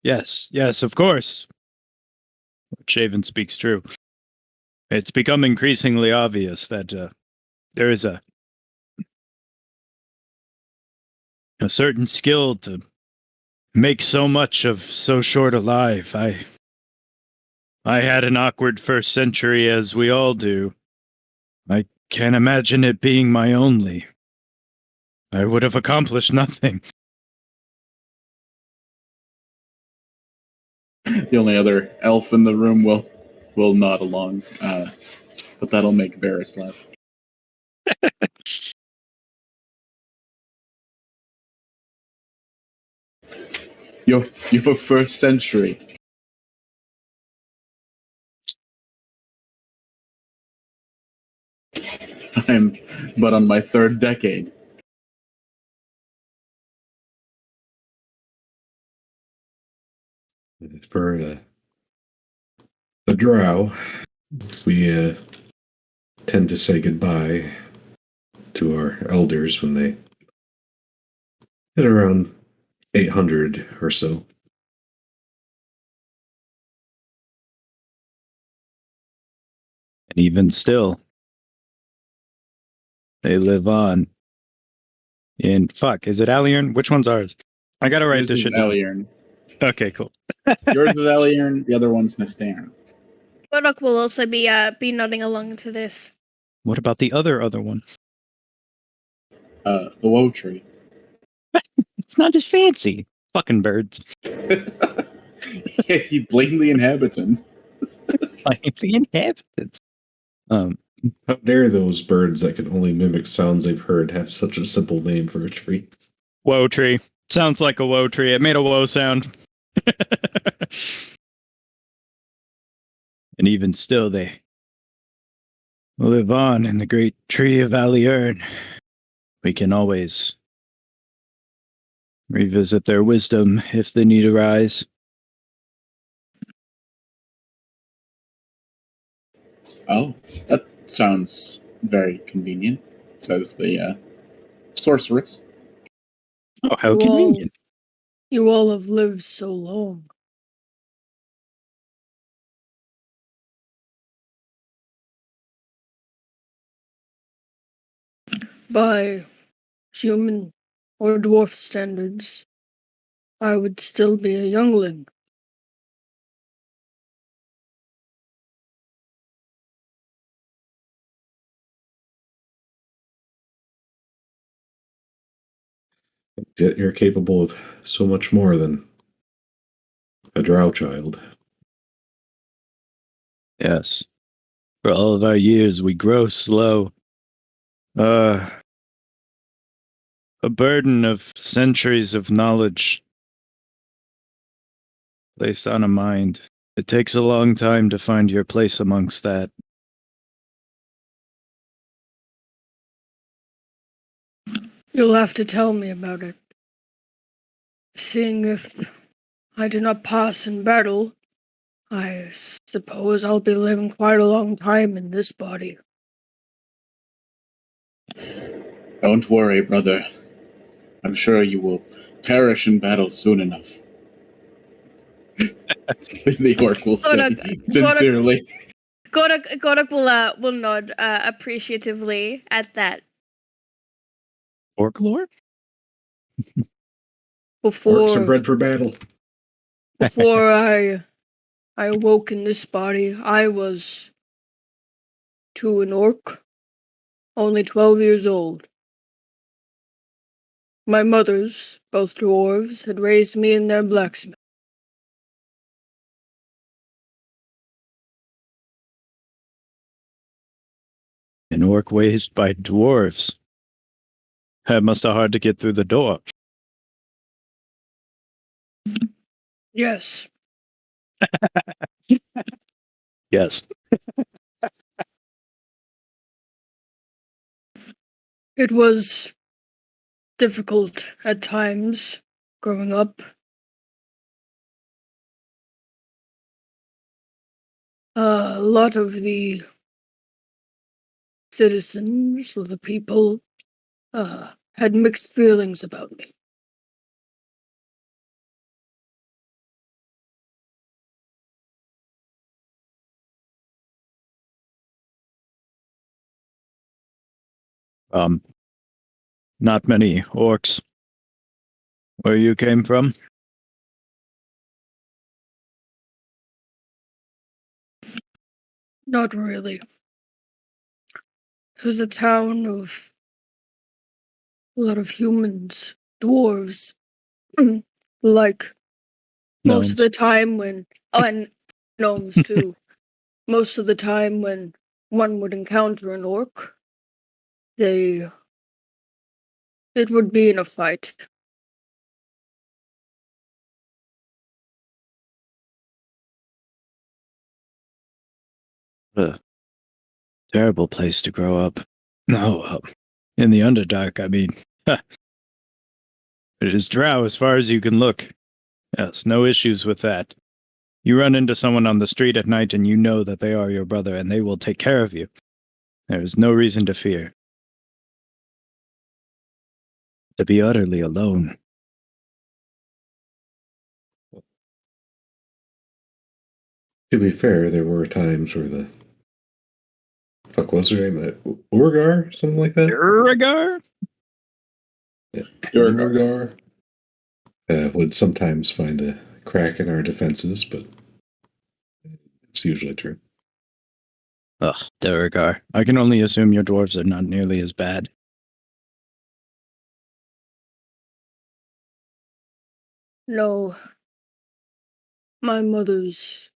Yes, of course. Shaven speaks true. It's become increasingly obvious that there is a certain skill to make so much of so short a life. I had an awkward first century, as we all do. I can't imagine it being my only. I would have accomplished nothing. The only other elf in the room will nod along, but that'll make Varys laugh. Your first century. I'm but on my third decade. For the drow, we tend to say goodbye to our elders when they hit around 800 or so. And even still, they live on. And fuck, is it Aliern? Which one's ours? I gotta write this shit down. Aliern. Okay, cool. Yours is Aliern, the other one's Nastairn. Godok will also be nodding along to this. What about the other one? The Woe Tree. It's not as fancy. Fucking birds. Yeah, he blamed the inhabitants. Like the inhabitants. How dare those birds that can only mimic sounds they've heard have such a simple name for a tree? Woe tree. Sounds like a woe tree. It made a woe sound. And even still, they live on in the great tree of Aliern. We can always revisit their wisdom if the need arise. Oh, that sounds very convenient, says the sorceress. Oh, how convenient. You all have lived so long. By human or dwarf standards, I would still be a youngling. Yet you're capable of so much more than a drow child. Yes. For all of our years, we grow slow. A burden of centuries of knowledge placed on a mind. It takes a long time to find your place amongst that. You'll have to tell me about it. Seeing if I do not pass in battle, I suppose I'll be living quite a long time in this body. Don't worry, brother. I'm sure you will perish in battle soon enough. The orc will say sincerely. Godok will nod appreciatively at that. Orc lore? Orcs are bred for battle. Before I awoke in this body, I was to an orc, only 12 years old. My mothers, both dwarves, had raised me in their blacksmith. An orc raised by dwarves. That must have hard to get through the door. Yes. Yes. It was difficult at times growing up. A lot of the citizens or the people had mixed feelings about me. Not many orcs. Where you came from? Not really. It was a town of a lot of humans, dwarves, like most of Gnomes. the time when, oh, and gnomes too. Most of the time when one would encounter an orc, it would be in a fight. A terrible place to grow up. No, in the Underdark, I mean. It is drow as far as you can look. Yes, no issues with that. You run into someone on the street at night and you know that they are your brother and they will take care of you. There is no reason to fear. To be utterly alone. To be fair, there were times where the fuck was her name? Urgar, something like that. Urgar? Yeah. Urgar. Urgar would sometimes find a crack in our defenses, but it's usually true. Ugh, Duergar. I can only assume your dwarves are not nearly as bad. No, my mother's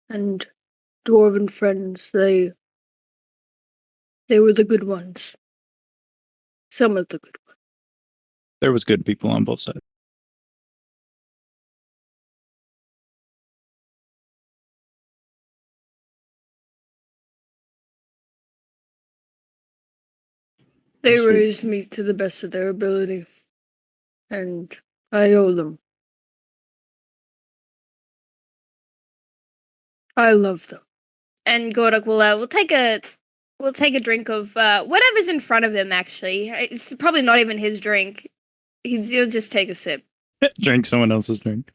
and dwarven friends, they were the good ones. Some of the good ones. There was good people on both sides. They Sweet. raised me to the best of their ability, and I owe them. I love them. And Gordak will take a drink of whatever's in front of him. Actually, it's probably not even his drink. He'll just take a sip. Drink someone else's drink.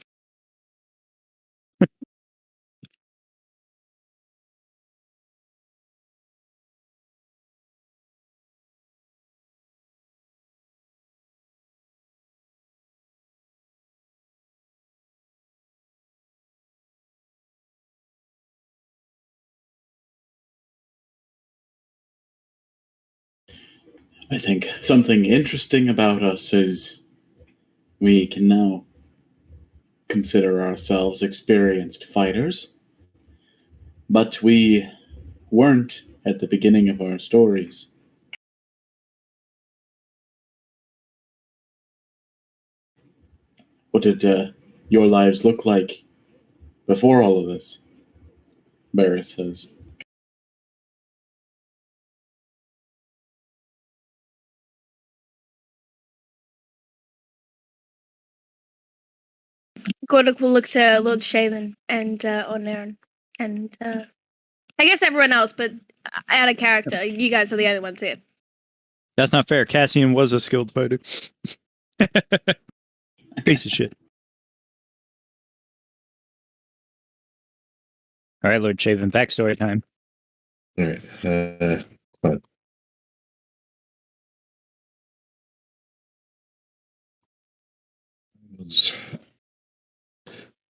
I think something interesting about us is we can now consider ourselves experienced fighters, but we weren't at the beginning of our stories. What did your lives look like before all of this? Barris says. Gordak will look to Lord Shaven and Onaran, and I guess everyone else, but out of character. You guys are the only ones here. That's not fair. Cassian was a skilled fighter. Piece of shit. All right, Lord Shaven, backstory time. All right. Fine. I was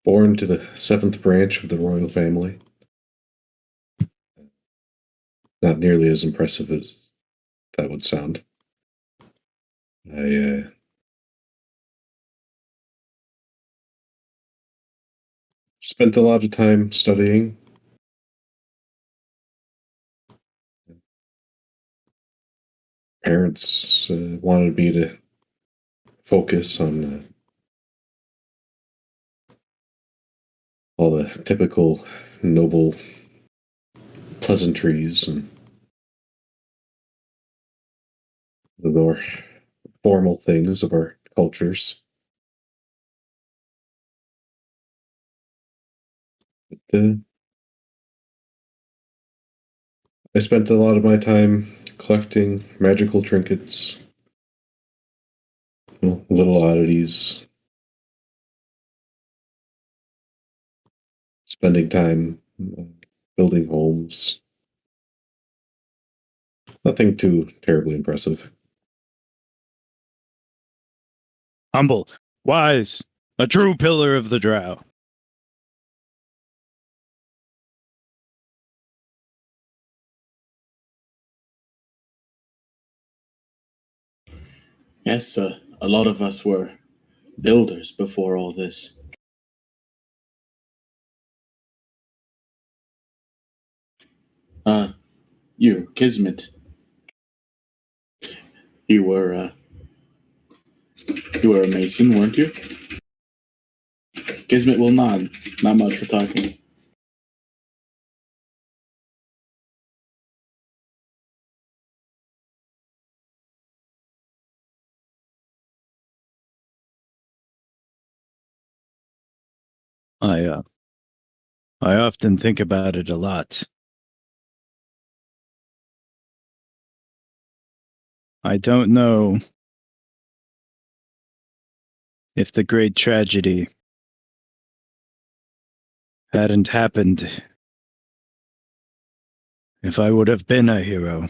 born to the 7th branch of the royal family. Not nearly as impressive as that would sound. I spent a lot of time studying. Parents wanted me to focus on all the typical noble pleasantries and the more formal things of our cultures. But, I spent a lot of my time collecting magical trinkets, little oddities, spending time building homes, Nothing too terribly impressive. Humble, wise, a true pillar of the drow. Yes, a lot of us were builders before all this. You, Kismet. You were, you were a mason, weren't you? Kismet will nod. Not much for talking. I often think about it a lot. I don't know if the great tragedy hadn't happened, if I would have been a hero.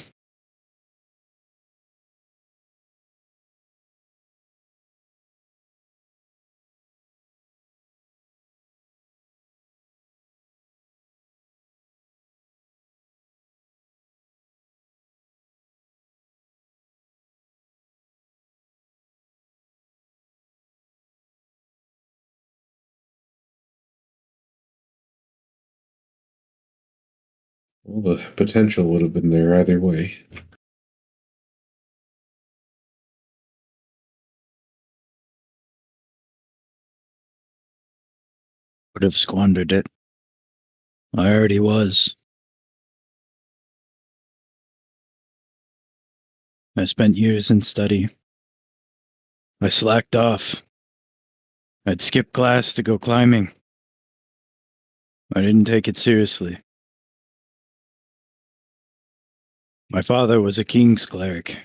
Well, the potential would have been there either way. Would have squandered it. I already was. I spent years in study. I slacked off. I'd skip class to go climbing. I didn't take it seriously. My father was a king's cleric.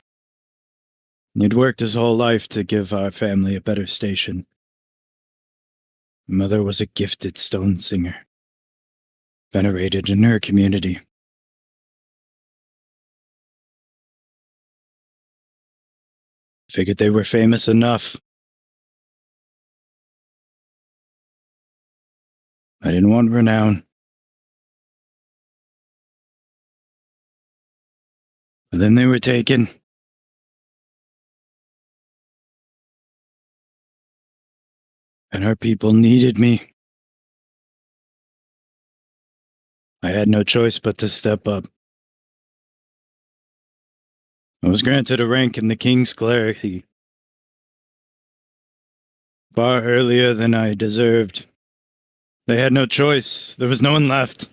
He'd worked his whole life to give our family a better station. My mother was a gifted stone singer, venerated in her community. Figured they were famous enough. I didn't want renown. But then they were taken. And our people needed me. I had no choice but to step up. I was granted a rank in the King's Cleric far earlier than I deserved. They had no choice. There was no one left.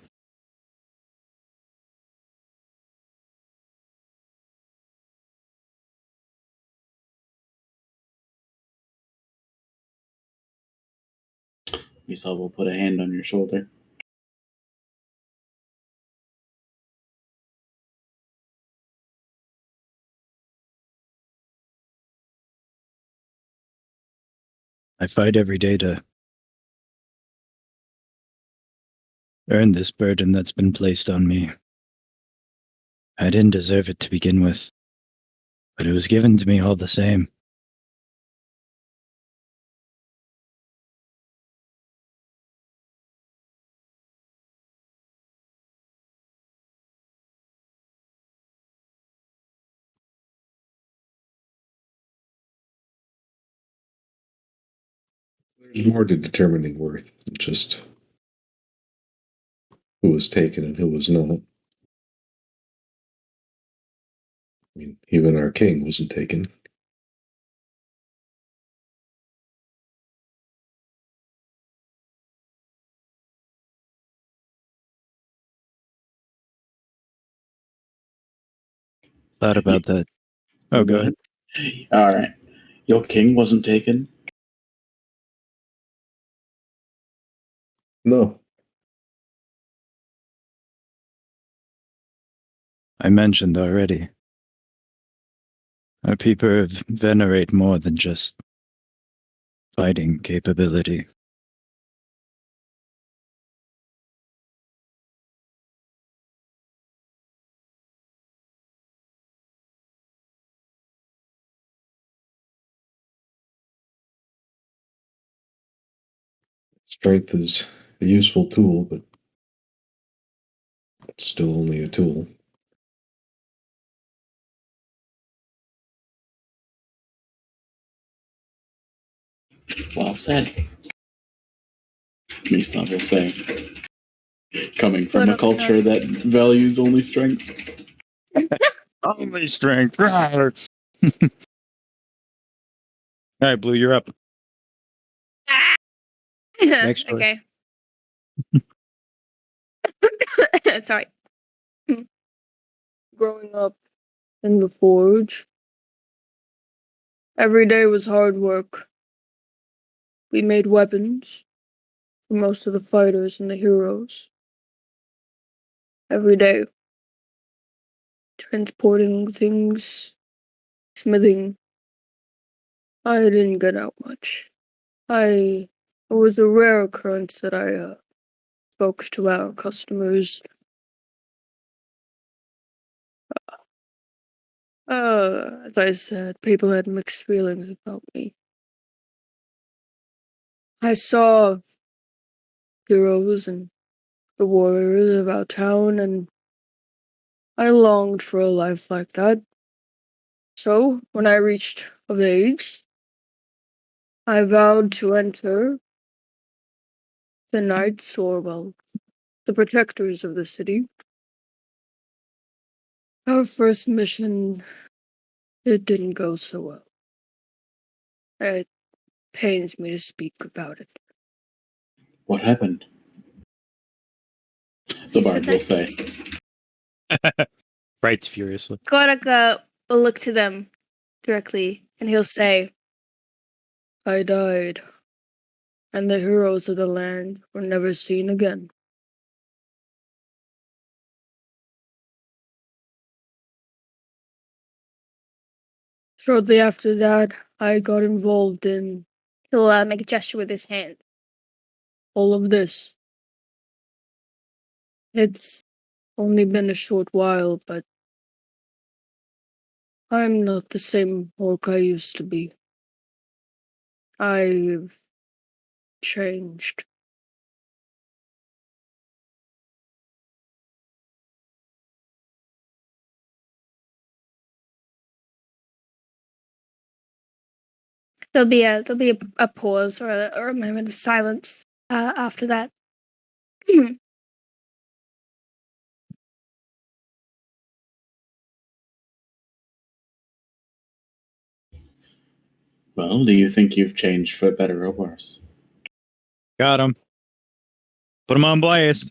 Ysav will put a hand on your shoulder. I fight every day to earn this burden that's been placed on me. I didn't deserve it to begin with, but it was given to me all the same. There's more to determining worth than just who was taken and who was not. I mean, even our king wasn't taken. Thought about that. Oh, go ahead. All right. Your king wasn't taken? No. I mentioned already. Our people venerate more than just fighting capability. Strength is a useful tool, but it's still only a tool. Well said. Mislav will say. Coming from a culture that values only strength. Only strength. Rawr. All right, Blue, you're up. Next choice. Okay. Sorry. Growing up in the forge, every day was hard work. We made weapons for most of the fighters and the heroes. Every day. Transporting things, smithing. I didn't get out much. It was a rare occurrence that I spoke to our customers. As I said, people had mixed feelings about me. I saw heroes and the warriors of our town, and I longed for a life like that. So, when I reached of age, I vowed to enter the knights, or, well, the protectors of the city. Our first mission, it didn't go so well. It pains me to speak about it. What happened? The You bard said will that? say. Writes furiously. Goraka will look to them directly, and he'll say, I died, and the heroes of the land were never seen again. Shortly after that, I got involved in he'll make a gesture with his hand. all of this. It's only been a short while, but I'm not the same orc I used to be. I've changed. There'll be a pause or a moment of silence after that. Well, do you think you've changed for better or worse? Got him. Put him on blast.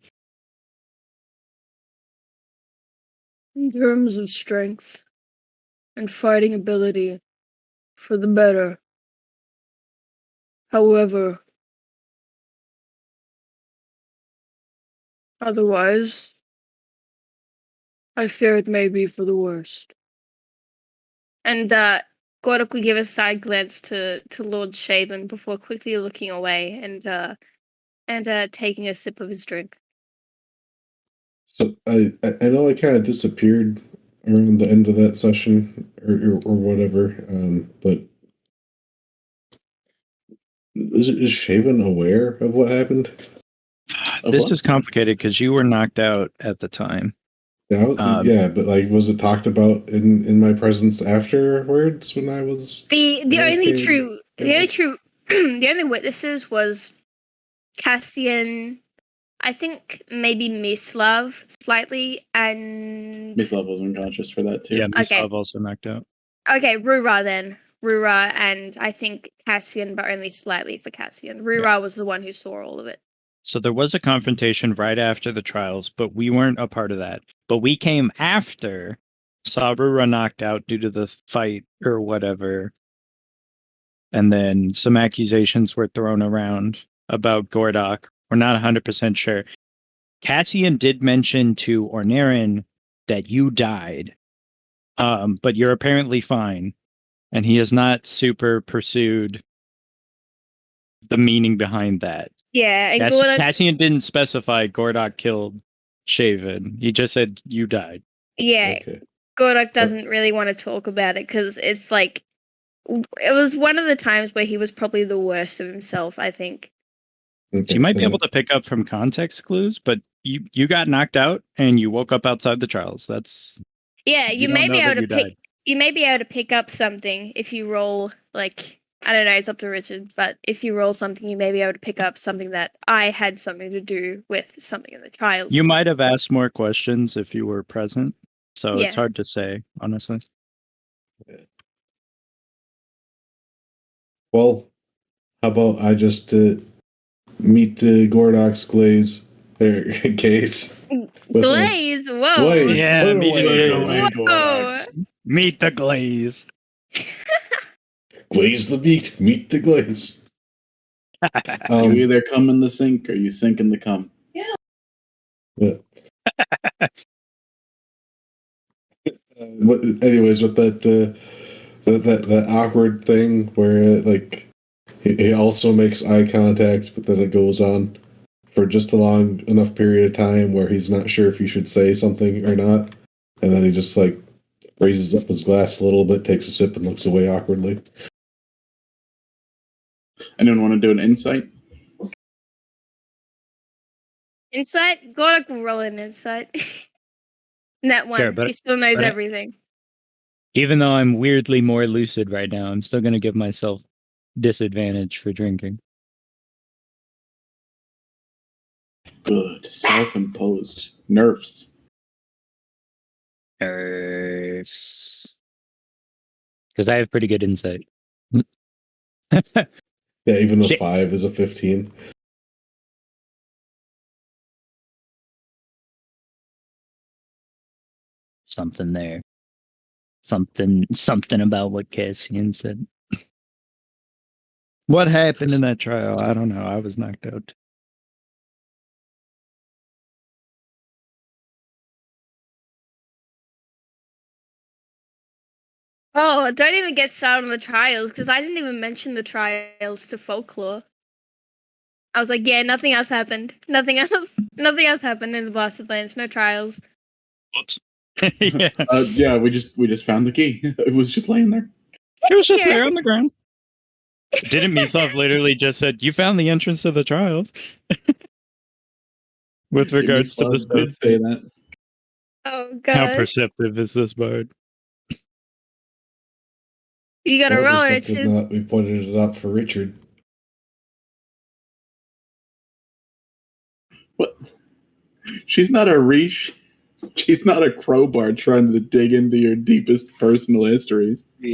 In terms of strength and fighting ability, for the better. However, otherwise, I fear it may be for the worst. And Gordak will give a side glance to Lord Shaven before quickly looking away and taking a sip of his drink. So I know I kind of disappeared around the end of that session or whatever, but is Shaven aware of what happened? This is complicated because you were knocked out at the time. Yeah, but like, was it talked about in my presence afterwards when I was The only witnesses was Cassian, I think maybe Mislav slightly, and Mislav was unconscious for that too. Yeah, Okay. Mislav also knocked out. okay, Rura then. Rura and I think Cassian, but only slightly for Cassian. Rura was the one who saw all of it. So there was a confrontation right after the trials, but we weren't a part of that. But we came after, saw Rura knocked out due to the fight or whatever. And then some accusations were thrown around about Gordak. We're not 100% sure. Cassian did mention to Ornaren that you died, but you're apparently fine. And he has not super pursued the meaning behind that. Yeah, and Gordak, Cassian didn't specify Gordak killed Shaven. He just said you died. yeah, Okay. Gordak doesn't really want to talk about it because it's like it was one of the times where he was probably the worst of himself, I think. Okay, She might be then able to pick up from context clues, but you got knocked out and you woke up outside the trials. That's Yeah, You you don't may know be that able you to pick. died. You may be able to pick up something if you roll like I don't know. It's up to Richard, but if you roll something, you may be able to pick up something that I had something to do with something in the trials. you might have asked more questions if you were present. So it's Yeah. hard to say, honestly. well, how about I just meet the Gordox Glaze case. with, Glaze. Whoa. Glaze. Yeah, Put it meet away, it. Gordox. Whoa. Meet the glaze. Glaze the meat. Meet the glaze. You either come in the sink or you sink in the cum. Anyways, with that awkward thing where like he also makes eye contact, but then it goes on for just a long enough period of time where he's not sure if he should say something or not, and then he just like raises up his glass a little bit, takes a sip, and looks away awkwardly. Anyone want to do an insight? Insight? Gordak will roll an insight. That one. Sure, but- he still knows but- everything. Even though I'm weirdly more lucid right now, I'm still going to give myself disadvantage for drinking. Good. Self-imposed. Nerfs. Because I have pretty good insight. Yeah, even a Shit. 5 is a 15. Something there. Something about what Cassian said. What happened in that trial? I don't know. I was knocked out. Oh, don't even get started on the trials because I didn't even mention the trials to folklore. I was like, yeah, nothing else happened. Nothing else happened in the Blasted Lands. No trials. Whoops. Yeah. Yeah, we just found the key. It was just laying there. It was just Yeah. there on the ground. Didn't Misov literally just said, you found the entrance to the trials? With regards to the Mislav did say that. Oh How gosh, perceptive is this bard? you got to Well, roll we it. said not- we pointed it out for Richard. What? She's not a reach. She's not a crowbar trying to dig into your deepest personal histories. How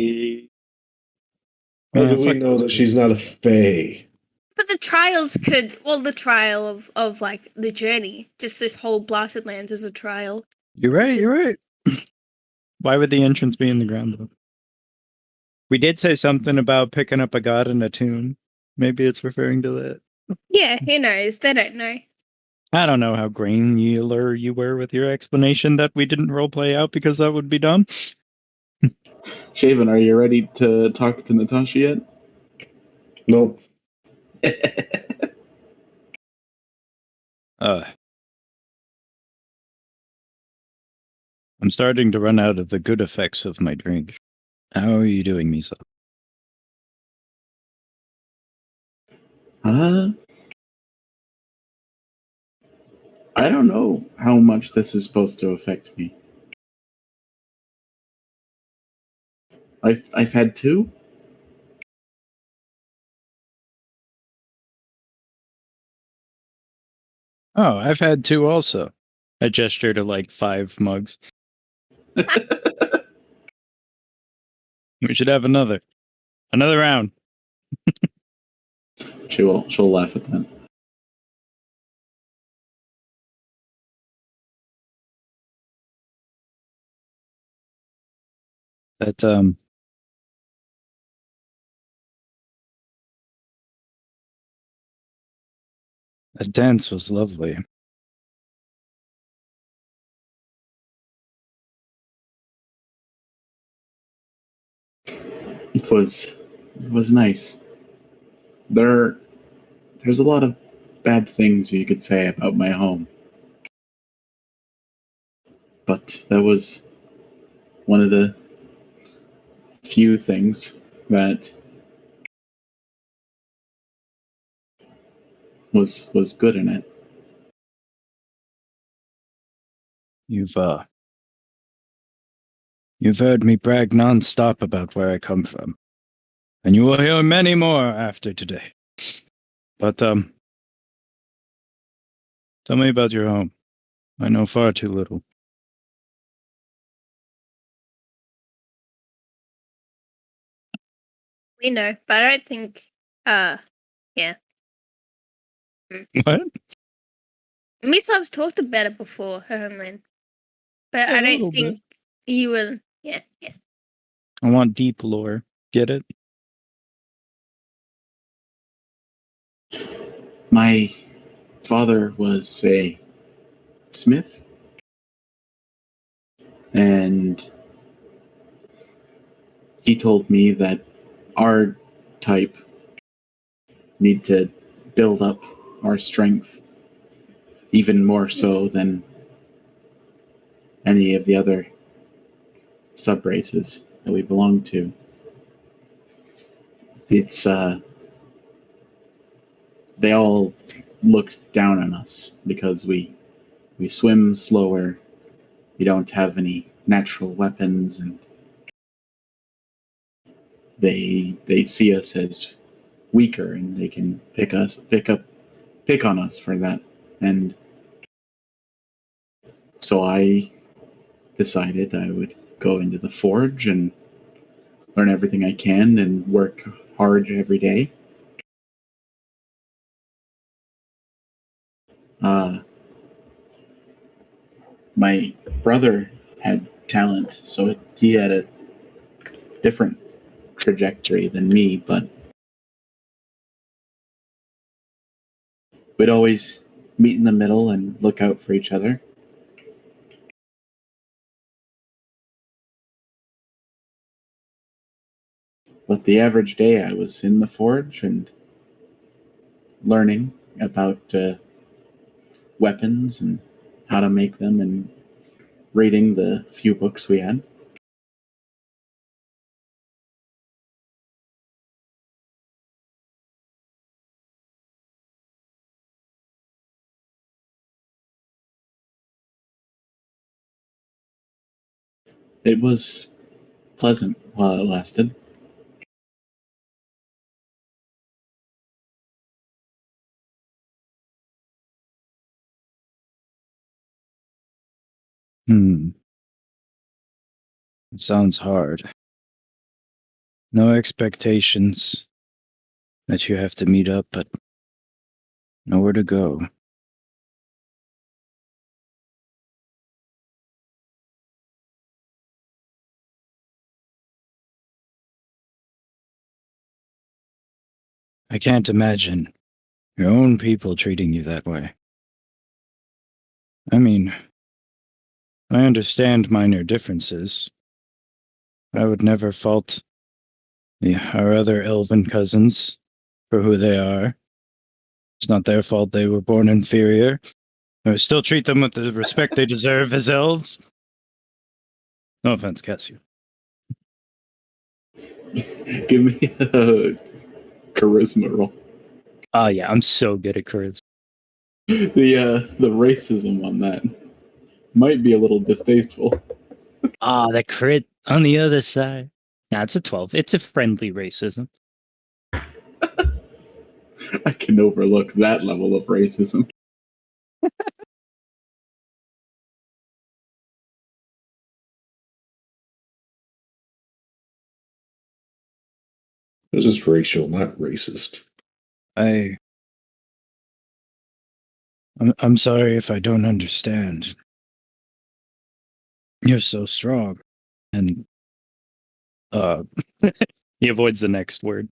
Yeah, do we fuck know those that guys. she's not a fae? But the trials could, well, the trial of like the journey, just this whole Blasted Lands is a trial. You're right. Why would the entrance be in the ground, though? We did say something about picking up a god in a tune. Maybe it's referring to that. Yeah, who knows? They don't know. I don't know how granular you were with your explanation that we didn't roleplay out because that would be dumb. Shaven, are you ready to talk to Natasha yet? Nope. I'm starting to run out of the good effects of my drink. How are you doing, Misa? I don't know how much this is supposed to affect me. I've had 2. Oh, I've had 2 also. I gesture to like 5 mugs. We should have another round. She'll laugh at that. That that dance was lovely. It was nice. There's a lot of bad things you could say about my home. But that was one of the few things that was good in it. You've heard me brag nonstop about where I come from, and you will hear many more after today. But tell me about your home. I know far too little. We know, but I don't think. Yeah. What? Mislav's talked about it before, her homeland, but Yeah, I a little don't think you will. Yeah. I want deep lore. Get it? My father was a smith, and he told me that our type need to build up our strength even more so than any of the other sub-races that we belong to. It's they all looked down on us because we swim slower, we don't have any natural weapons, and they see us as weaker, and they can pick on us for that. And so I decided I would go into the forge and learn everything I can and work hard every day. My brother had talent, so he had a different trajectory than me, but we'd always meet in the middle and look out for each other. But the average day I was in the forge and learning about weapons and how to make them and reading the few books we had. It was pleasant while it lasted. It sounds hard. No expectations that you have to meet up, but nowhere to go. I can't imagine your own people treating you that way. I mean, I understand minor differences. I would never fault our other elven cousins for who they are. It's not their fault they were born inferior. I would still treat them with the respect they deserve as elves. No offense, Cassie. Give me a charisma roll. Oh yeah, I'm so good at charisma. The racism on that might be a little distasteful. The crit on the other side. Nah, it's a 12. It's a friendly racism. I can overlook that level of racism. It's just racial, not racist. I'm sorry if I don't understand. You're so strong. And he avoids the next word.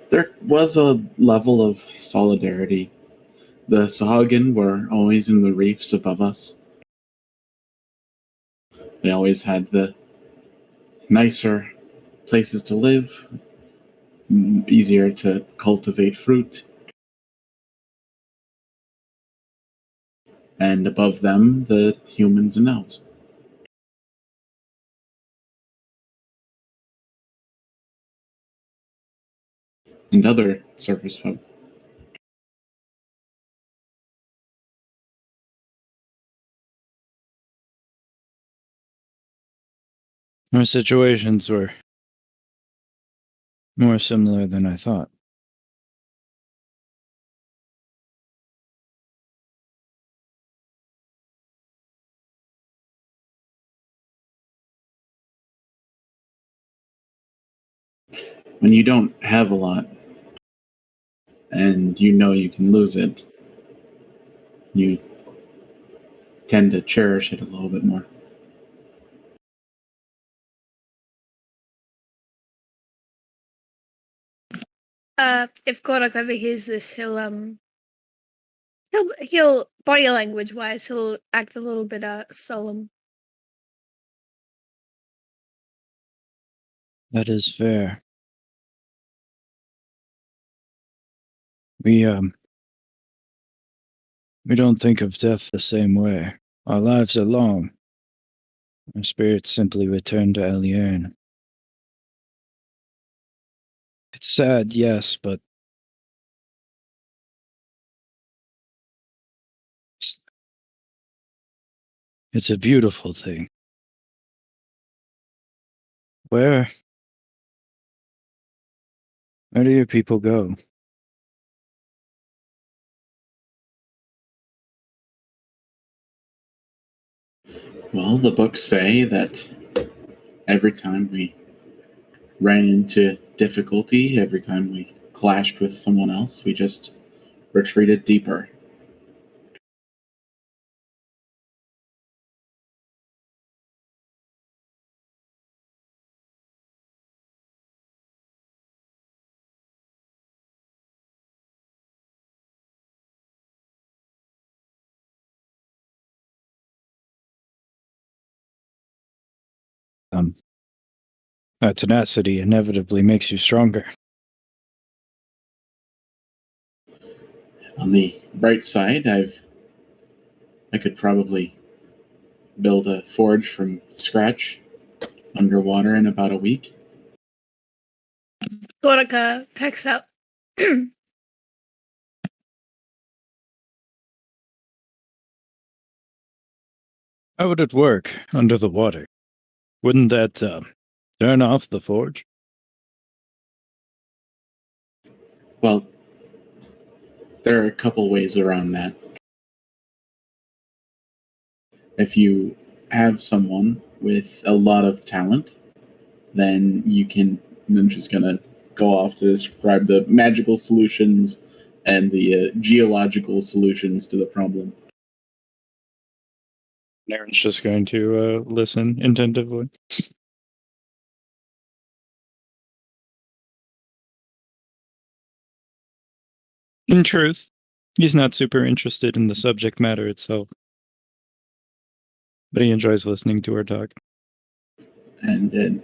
There was a level of solidarity. The Sahagin were always in the reefs above us. They always had the nicer places to live, easier to cultivate fruit. And above them, the humans and elves. and other surface folk. Our situations were more similar than I thought. When you don't have a lot, and you know you can lose it, you tend to cherish it a little bit more. If Kodak overhears this, he'll body language wise, he'll act a little bit solemn. That is fair. We don't think of death the same way. Our lives are long. Our spirits simply return to Elierne. It's sad, yes, but it's a beautiful thing. Where do your people go? Well, the books say that every time we ran into difficulty, every time we clashed with someone else, we just retreated deeper. That tenacity inevitably makes you stronger. On the bright side, I could probably build a forge from scratch underwater in about a week. Kodak pecks up. How would it work under the water? Wouldn't that turn off the forge? Well, there are a couple ways around that. If you have someone with a lot of talent, then you can. I'm just gonna go off to describe the magical solutions and the geological solutions to the problem. Naren's just going to listen attentively. In truth, he's not super interested in the subject matter itself, but he enjoys listening to her talk. And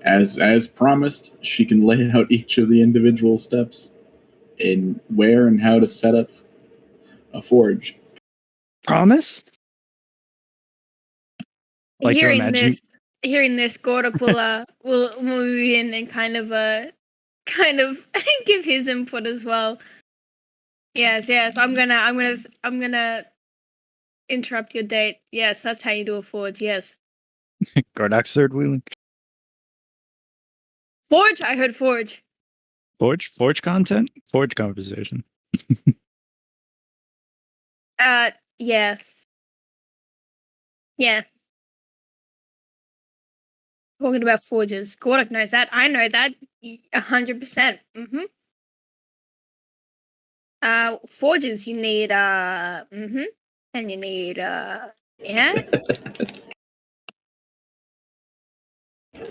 as promised, she can lay out each of the individual steps in where and how to set up a forge. Promise? Like to imagine- hearing this, Gordak will move in and kind of give his input as well. Yes. I'm gonna interrupt your date. Yes, that's how you do a forge. Yes. Gordak's third wheeling. Forge. I heard forge. Forge content? Forge conversation. Yeah. Yeah. Talking about forges. Gordak knows that. I know that. 100%. Forges, you need, and you need, yeah?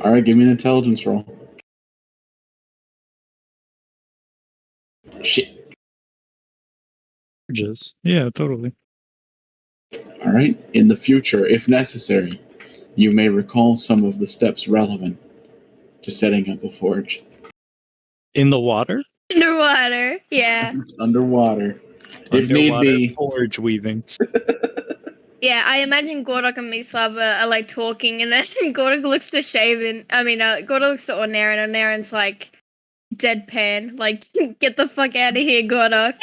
Alright, give me an intelligence roll. Shit. Forges. Yeah, totally. Alright, in the future, if necessary, you may recall some of the steps relevant to setting up a forge. In the water? Underwater, yeah. Underwater. If need Underwater be. forge weaving. Yeah, I imagine Gordak and Mislav are like talking, and then Gordak looks to Gordak looks to Ornaren, and Ornaren's like, deadpan, like, get the fuck out of here, Gordok.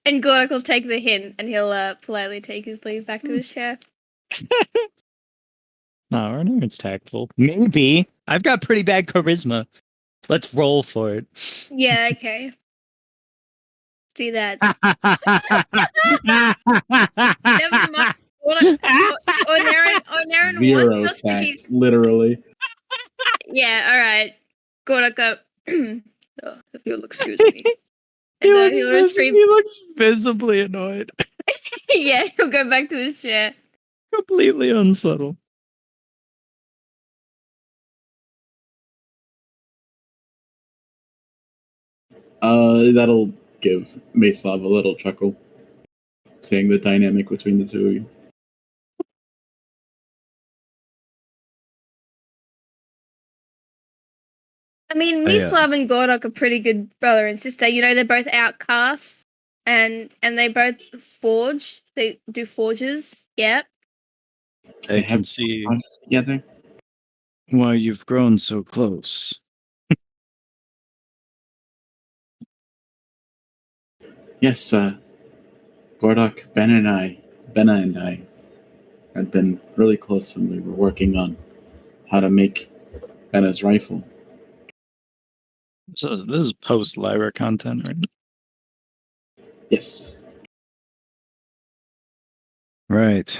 And Gordok will take the hint, and he'll politely take his leave back to his chair. No, Arnard's tactful. Maybe. I've got pretty bad charisma. Let's roll for it. Yeah, okay. Do that. Never mind. Onarin Zero wants us to tact, keep. literally. Yeah, alright. Gordok, if you'll excuse me. And, he'll retrieve. He looks visibly annoyed. Yeah, he'll go back to his chair. Completely unsubtle. That'll give Maeslav a little chuckle, seeing the dynamic between the two of you. I mean, Mislav and Gordok are pretty good brother and sister. You know, they're both outcasts, and they both forge. They do forges. Yeah. I can see Together. why you've grown so close. Yes, Gordok, Benna and I had been really close when we were working on how to make Benna's rifle. So this is post Lyra content, right? Yes. Right.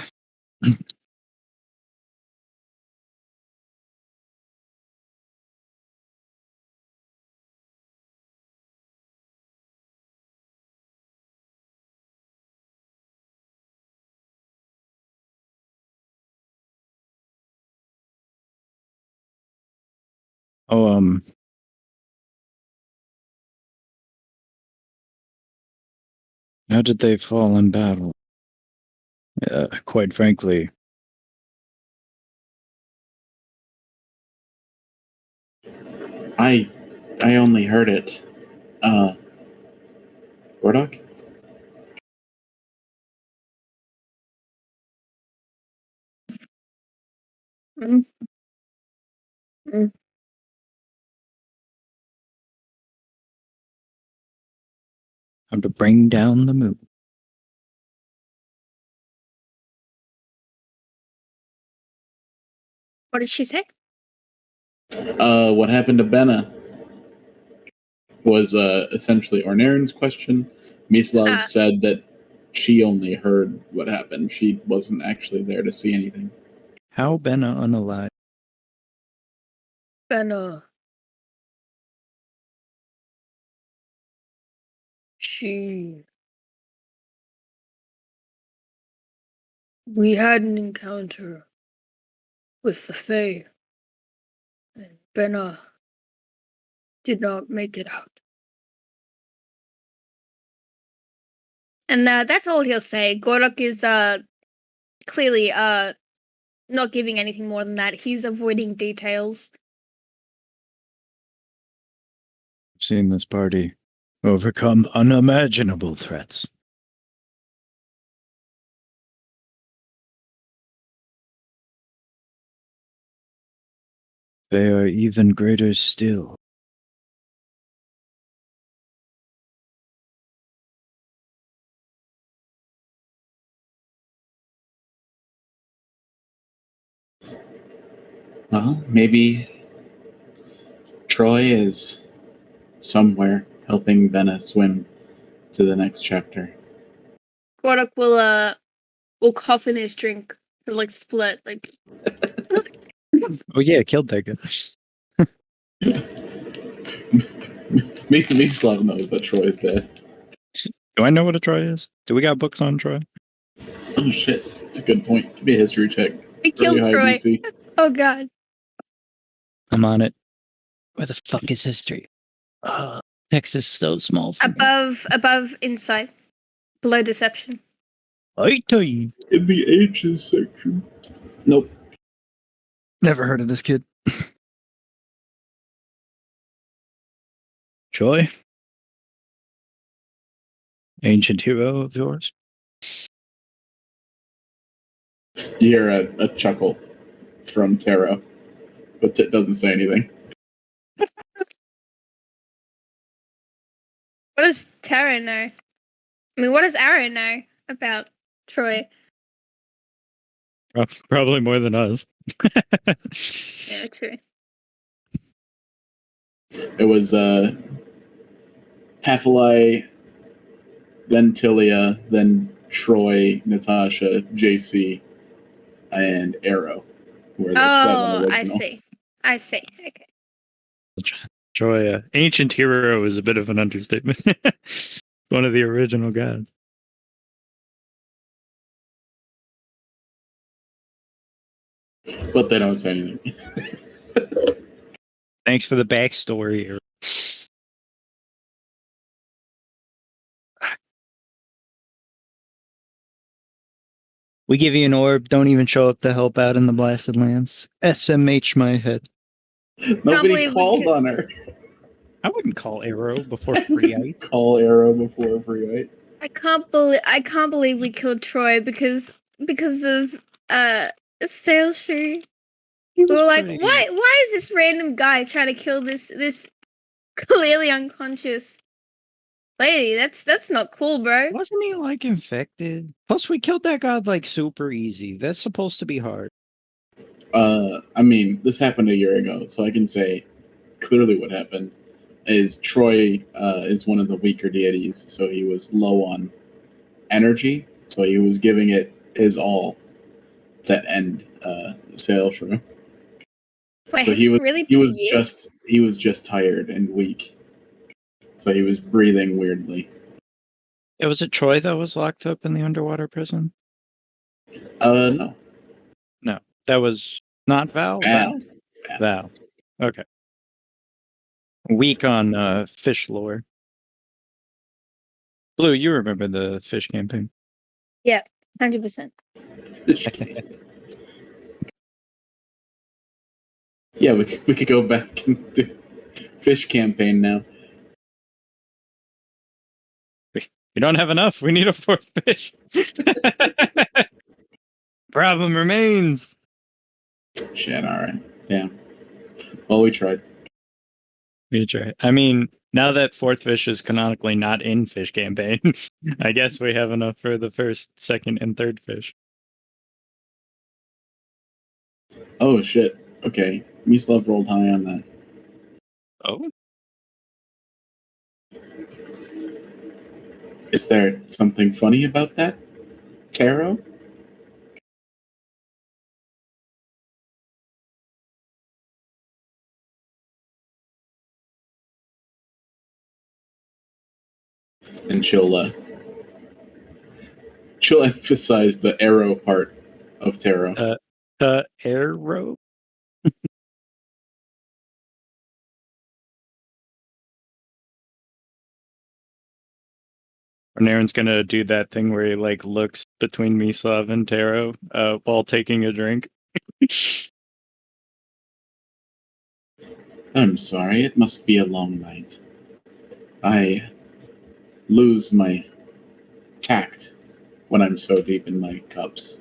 Oh, how did they fall in battle? Quite frankly, I only heard it. Gordok? how to bring down the moon. What did she say? What happened to Benna was essentially Ornarin's question. Mislav said that she only heard what happened. She wasn't actually there to see anything. How Benna unalive? Benna. She. We had an encounter with the Fae, and Benna did not make it out. And that's all he'll say. Gordok is clearly not giving anything more than that. He's avoiding details. I've seen this party overcome unimaginable threats. They are even greater still. Well, maybe Troy is somewhere helping Benna swim to the next chapter. Gordok will cough in his drink. Or like split. Like Oh yeah, killed that guy. Mislav knows that Troy is dead. Do I know what a Troy is? Do we got books on Troy? Oh shit, it's a good point. Give me a history check. we killed Really high Troy. DC. Oh god. I'm on it. Where the fuck is history? Text is so small for me. Above insight. Below deception. Aye-tay. In the ages section. Nope. Never heard of this kid. Troy? Ancient hero of yours? You hear a chuckle from Taro, but it doesn't say anything. What does Tara know? I mean, what does Aaron know about Troy? Probably more than us. Yeah, true. It was Paphili, then Tilia, then Troy, Natasha, JC, and Arrow. Were the Oh, seven I original. see. I see. Okay. Troy, ancient hero is a bit of an understatement. One of the original gods. But they don't say anything. Thanks for the backstory. We give you an orb, don't even show up to help out in the Blasted Lands. SMH my head. Nobody believe we called could- on her. I wouldn't call Arrow before Free Ice. Call Arrow before Free Ice. I can't believe we killed Troy because of Sales Tree. We were like, why is this random guy trying to kill this clearly unconscious lady? That's not cool, bro. Wasn't he like infected? Plus, we killed that god like super easy. That's supposed to be hard. I mean, this happened a year ago, so I can say clearly what happened is Troy is one of the weaker deities, so he was low on energy, so he was giving it his all to end Sail Shrew. Wait, So has he it was really he been was a year? just tired and weak. So he was breathing weirdly. Yeah, was it Troy that was locked up in the underwater prison? No. That was not Val? Val. Val. Okay. Weak on fish lore. Blue, you remember the fish campaign. 100%. Yeah, we could go back and do fish campaign now. We don't have enough. We need a fourth fish. Problem remains. Shit, alright. Yeah. Well, we tried. We try. I mean, now that fourth fish is canonically not in fish campaign, I guess we have enough for the first, second, and third fish. Oh shit. Okay. Mislav rolled high on that. Oh, Is there something funny about that, Tarot? And she'll emphasize the arrow part of tarot. the arrow. And Aaron's gonna do that thing where he like looks between Mislav and Taro while taking a drink. I'm sorry, it must be a long night. I lose my tact when I'm so deep in my cups.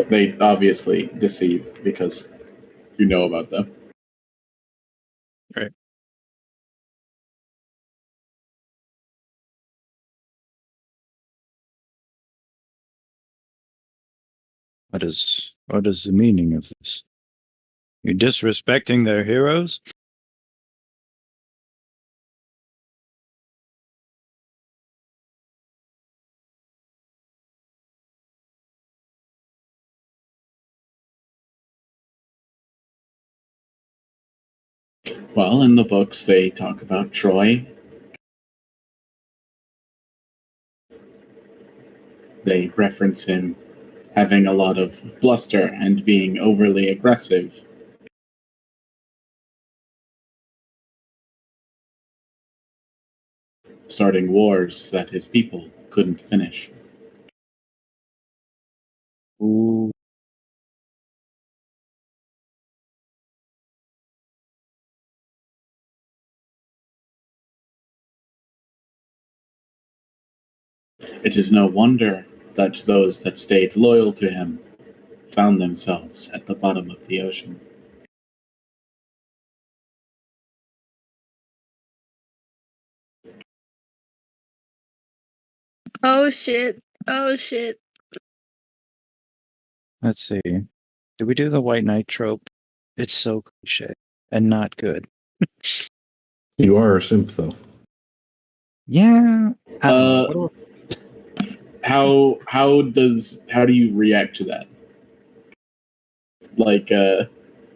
They obviously deceive because you know about them. Right. What is the meaning of this? You're disrespecting their heroes? Well, in the books, they talk about Troy. They reference him having a lot of bluster and being overly aggressive. Starting wars that his people couldn't finish. Ooh. It is no wonder that those that stayed loyal to him found themselves at the bottom of the ocean. Oh shit. Oh shit. Let's see. Did we do the white knight trope? It's so cliche and not good. You are a simp, though. Yeah. I don't know. How do you react to that? Like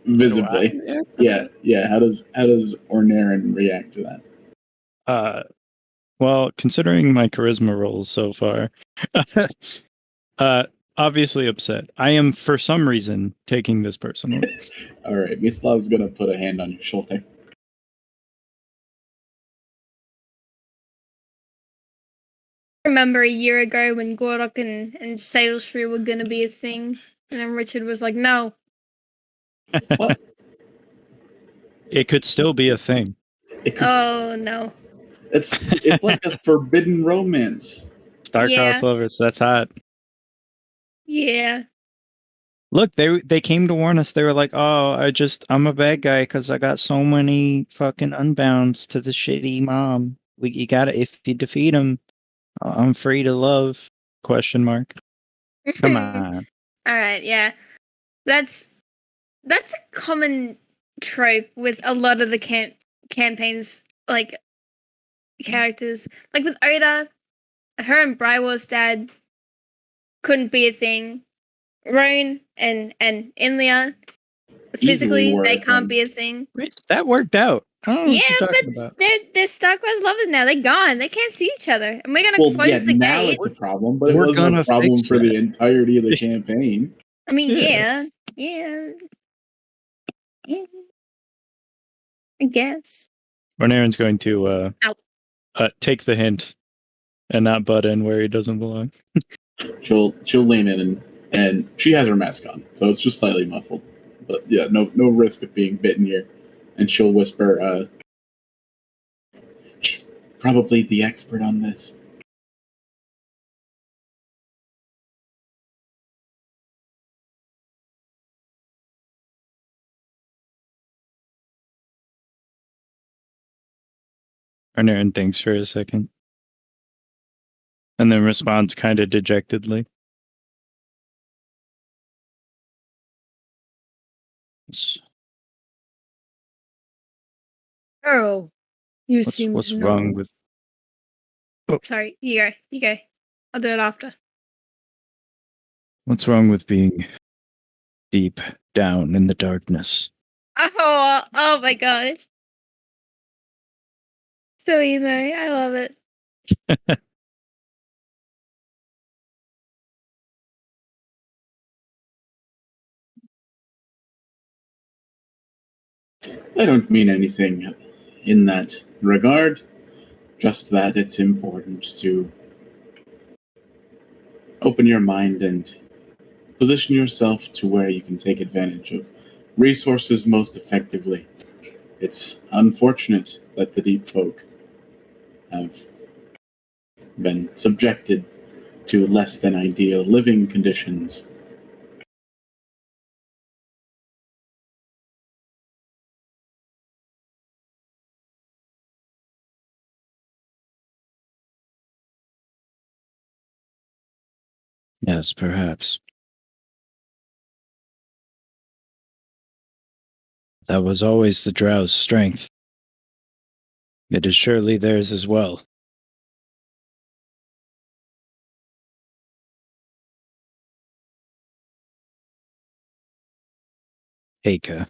visibly. Yeah. How does Ornaren react to that? Well, considering my charisma rolls so far, obviously upset. I am for some reason taking this personally. All right, Mislav's gonna put a hand on your shoulder. Remember a year ago when Gordok and Salestree were gonna be a thing, and then Richard was like, "No." What? It could still be a thing. Oh no. It's like a forbidden romance. Star-crossed lovers, that's hot. Yeah. Look, they came to warn us. They were like, "Oh, I'm a bad guy because I got so many fucking unbounds to the shitty mom. You gotta, if you defeat him, I'm free to love?" Question mark. Come on. All right. Yeah. That's a common trope with a lot of the campaigns, like characters. Like with Oda, her and Brywar's dad couldn't be a thing. Roan and Inlia, physically they can't be a thing. Wait, that worked out. I don't know what you're but talking about. they're star-crossed lovers now. They're gone. They can't see each other, and we're gonna close the now gate. it's a problem, but it We're wasn't gonna a problem fix for the that. entirety of the campaign. I mean, Yeah. yeah. I guess. Ornaren's going to take the hint and not butt in where he doesn't belong. She'll lean in and she has her mask on, so it's just slightly muffled. But yeah, no risk of being bitten here. And she'll whisper, "She's probably the expert on this." Ornaren thinks for a second. And then responds kind of dejectedly. Oh, you seem What's to know. wrong with... Sorry, you go. I'll do it after. What's wrong with being deep down in the darkness? Oh my gosh. So emo. I love it. I don't mean anything in that regard, just that it's important to open your mind and position yourself to where you can take advantage of resources most effectively. It's unfortunate that the deep folk have been subjected to less than ideal living conditions. Yes, perhaps. That was always the Drow's strength. It is surely theirs as well. Heika.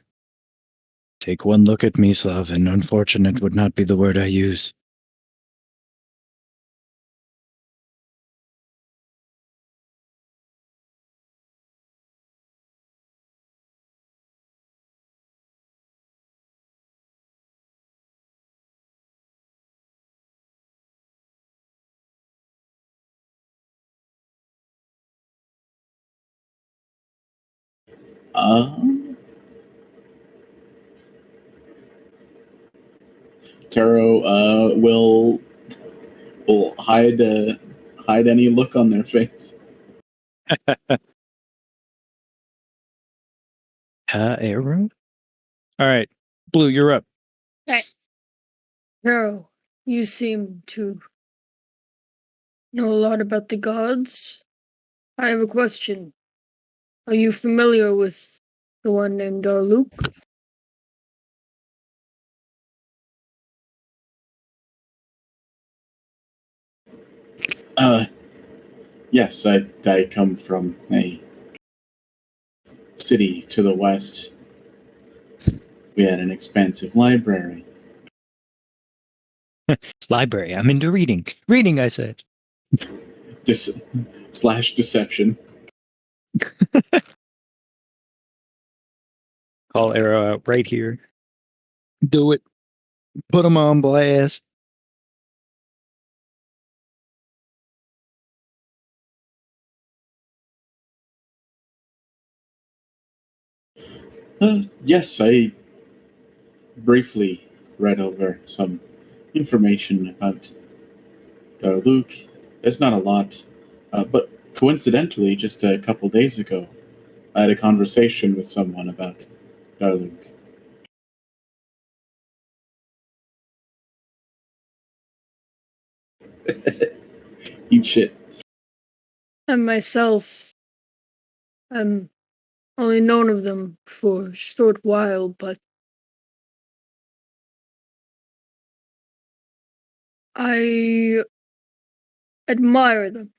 Take one look at Mislav, and unfortunate would not be the word I use. Taro will hide any look on their face. Arrow? All right. Blue, you're up. Pharaoh, you seem to know a lot about the gods. I have a question. Are you familiar with the one named Darluk? Yes, I come from a city to the west. We had an expansive library. Library. I'm into reading. Reading, I said. Slash deception. Call Arrow out right here. Do it. Put him on blast. Yes, I briefly read over some information about Darluk. There's not a lot, but coincidentally, just a couple days ago, I had a conversation with someone about Darluk. Eat shit. And myself, I'm only known of them for a short while, but I admire them.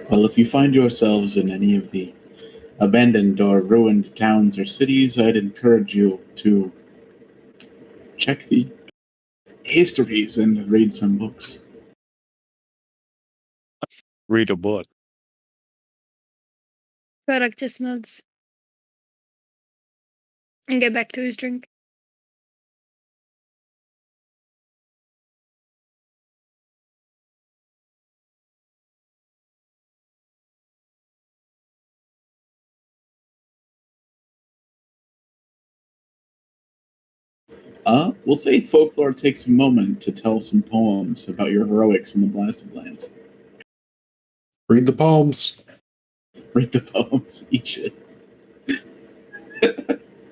Well, if you find yourselves in any of the abandoned or ruined towns or cities, I'd encourage you to check the histories and read some books. Read a book. Kodak just nods. And get back to his drink. We'll say folklore takes a moment to tell some poems about your heroics in the Blasted Lands. Read the poems. Read the poems, eat shit.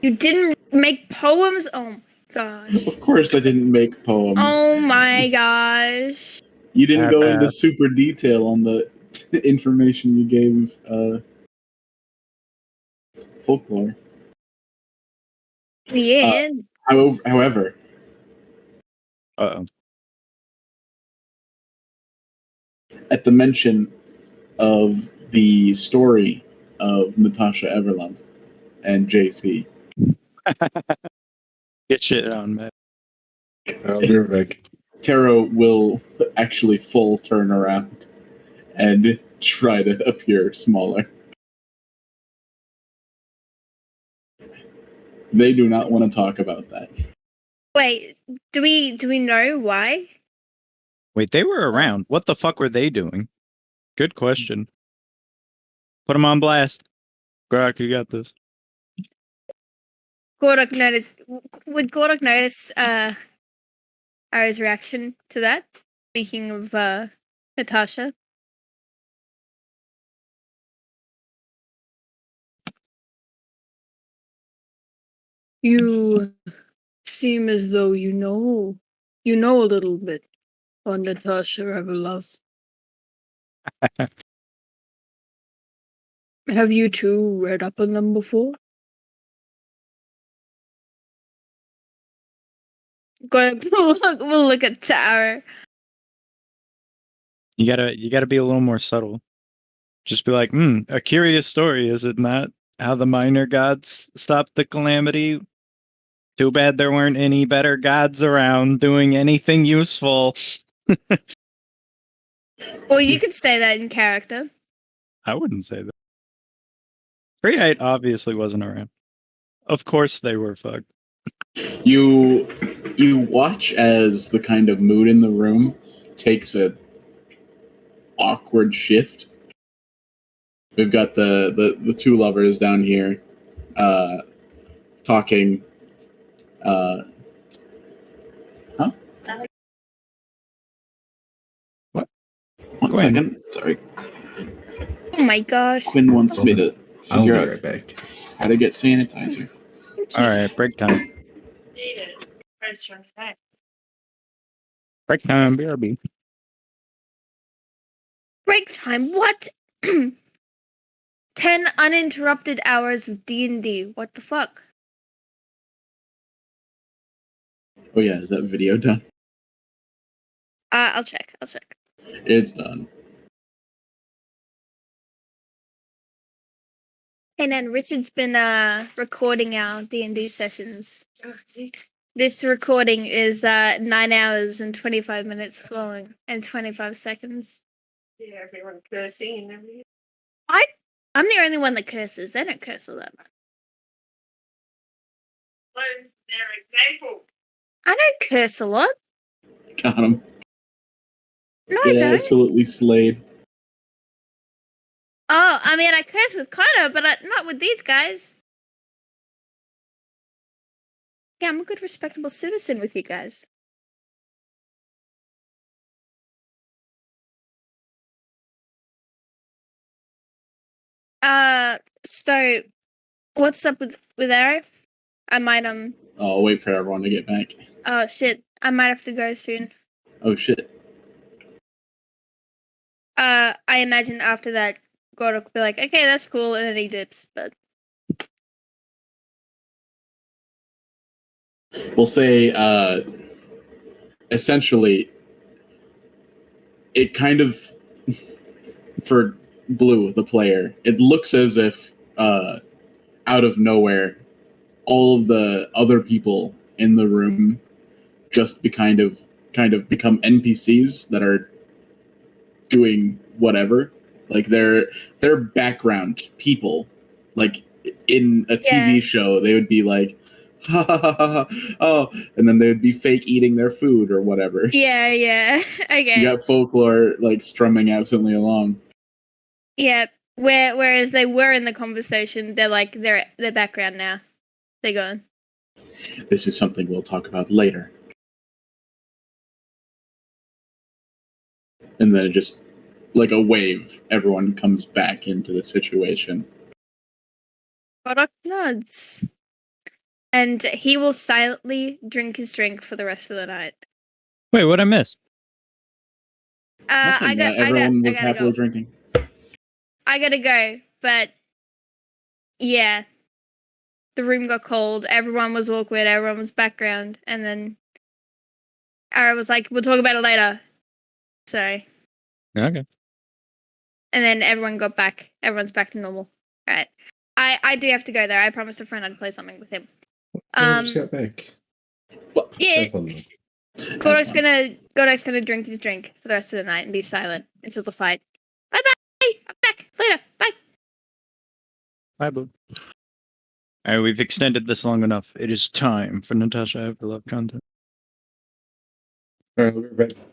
You didn't make poems? Oh my gosh. Of course, I didn't make poems. Oh my gosh. You didn't go into Half-assed. super detail on the information you gave folklore. Yeah. However, Uh-oh. at the mention of the story of Natasha Everlove and JC, Get shit on, man. I'll be right back. Taro will actually full turn around and try to appear smaller. They do not want to talk about that. Wait, do we know why? Wait, they were around. What the fuck were they doing? Good question. Put them on blast. Grok, you got this. Gordak notice. Would Gordak notice Ara's reaction to that? Speaking of Natasha. You seem as though you know a little bit on Natasha Everlove. Have you two read up on them before? We'll look at Tara. You gotta be a little more subtle. Just be like, a curious story, is it not? How the minor gods stopped the calamity. Too bad there weren't any better gods around doing anything useful. Well, you could say that in character. I wouldn't say that. Create obviously wasn't around. Of course they were fucked. You watch as the kind of mood in the room takes a awkward shift. We've got the two lovers down here talking. Huh? What? What? Quinn. second. Sorry. Oh my gosh. Quinn wants me to I'll be figure out right back. how to get sanitizer. All right, break time. Break time, BRB. Break time. What? 10 uninterrupted hours of D&D. What the fuck? Oh yeah, is that video done? I'll check. It's done. And then Richard's been recording our D&D sessions. This recording is 9 hours and 25 minutes long and 25 seconds. Yeah, everyone cursing and everything. I'm the only one that curses. They don't curse all that much. Learn their example. I don't curse a lot. Got him. No, I Get don't. absolutely slayed. Oh, I mean, I curse with Connor, but not with these guys. Yeah, I'm a good, respectable citizen with you guys. So, what's up with Arrow? I might, I'll wait for everyone to get back. oh shit, I might have to go soon. Oh shit. I imagine after that, Gordon will be like, okay, that's cool, and then he dips, but. We'll say, essentially, it kind of, for Blue, the player, it looks as if, out of nowhere, all of the other people in the room just kind of become NPCs that are doing whatever. Like they're background people. Like in a TV Yeah. show, they would be like, ha ha ha ha, oh, and then they would be fake eating their food or whatever. Yeah, okay. You got Folklore like strumming absently along. Yeah, whereas they were in the conversation, they're like, they're background now. They're gone. This is something we'll talk about later. And then it just, like a wave, everyone comes back into the situation. Product nods. And he will silently drink his drink for the rest of the night. Wait, what I missed? Nothing, everyone was gotta happily go. drinking. I gotta go, but yeah. The room got cold, everyone was awkward, everyone was background, and then Ara was like, we'll talk about it later. So, Okay. and then everyone got back. Everyone's back to normal. Alright. I do have to go there. I promised a friend I'd play something with him. I just got back. Yeah, Have fun, though. Godok's gonna drink his drink for the rest of the night and be silent until the fight. Bye bye! I'm back later. Bye! Bye, Blue. All right, we've extended this long enough. It is time for Natasha. I have the love content. All right, we'll be right back.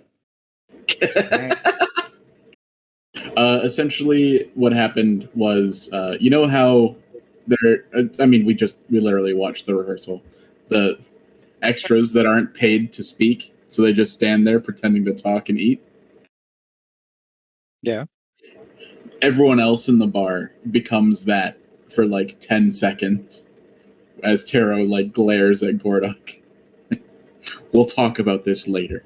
Essentially, what happened was, you know how there. I mean, we literally watched the rehearsal. The extras that aren't paid to speak, so they just stand there pretending to talk and eat. Yeah. Everyone else in the bar becomes that for like 10 seconds as Taro like glares at Gordok. We'll talk about this later.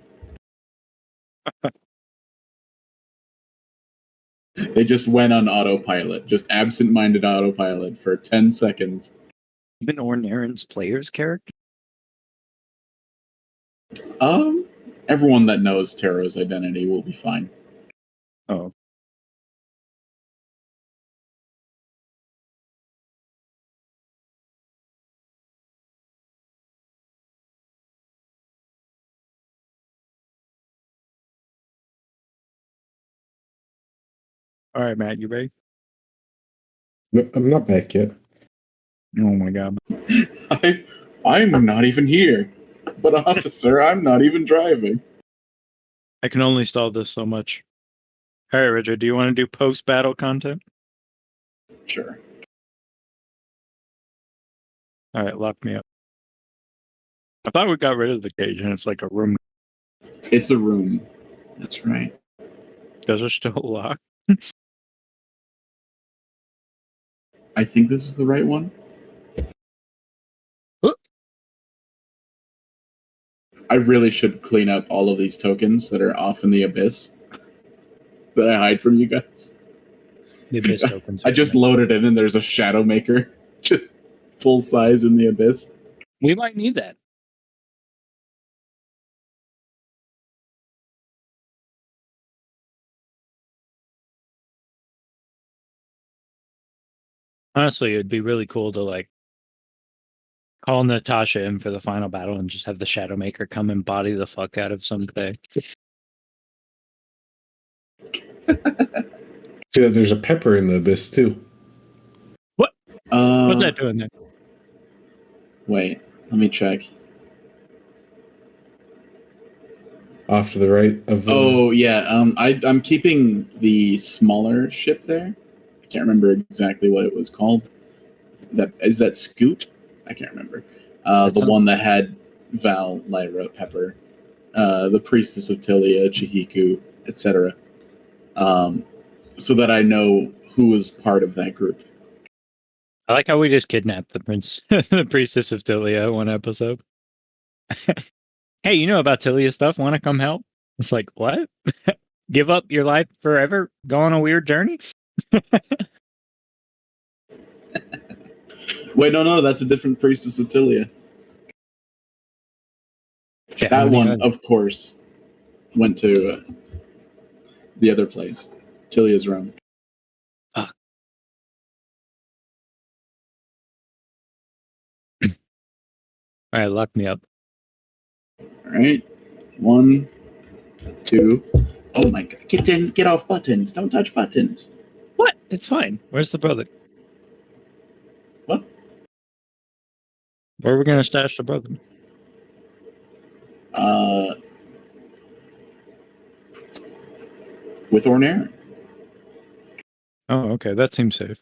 They just went on autopilot, just absent-minded autopilot for 10 seconds. Even Ornarin's player's character? Everyone that knows Taro's identity will be fine. Oh. All right, Matt, you ready? No, I'm not back yet. Oh my god. I'm not even here. But officer, I'm not even driving. I can only stall this so much. All right, Richard, do you want to do post-battle content? Sure. All right, lock me up. I thought we got rid of the cage and it's like a room. It's a room. That's right. Those are still locked. I think this is the right one. Huh? I really should clean up all of these tokens that are off in the abyss that I hide from you guys. The abyss tokens. I just loaded in and there's a Shadow Maker just full size in the abyss. We might need that. Honestly, it'd be really cool to like call Natasha in for the final battle and just have the Shadow Maker come and body the fuck out of something. See, there's a pepper in the abyss too. What's that doing there? Wait, let me check. Off to the right of the... Oh yeah, I'm keeping the smaller ship there. I can't remember exactly what it was called. That Scoot? I can't remember. The one that had Val, Lyra, Pepper, the Priestess of Tilia, Chihiku, etc. So that I know who was part of that group. I like how we just kidnapped the the Priestess of Tilia one episode. Hey, you know about Tilia stuff? Want to come help? It's like, what? Give up your life forever? Go on a weird journey? Wait, no, that's a different Priestess of Tilia. Yeah, That one, of course, went to the other place, Tilia's realm. Fuck. All right, lock me up. All right, 1, 2. Oh my god! Get off buttons! Don't touch buttons. What? It's fine. Where's the brother? What? Where are we gonna stash the brother? With Ornair. Oh, okay. That seems safe.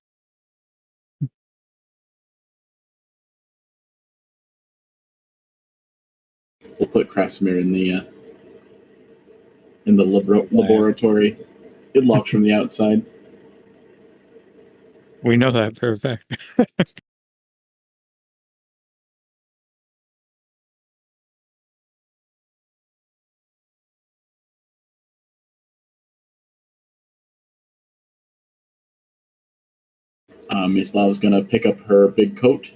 We'll put Krasimir in the laboratory. It locks from the outside. We know that for a fact. Mislav's gonna pick up her big coat.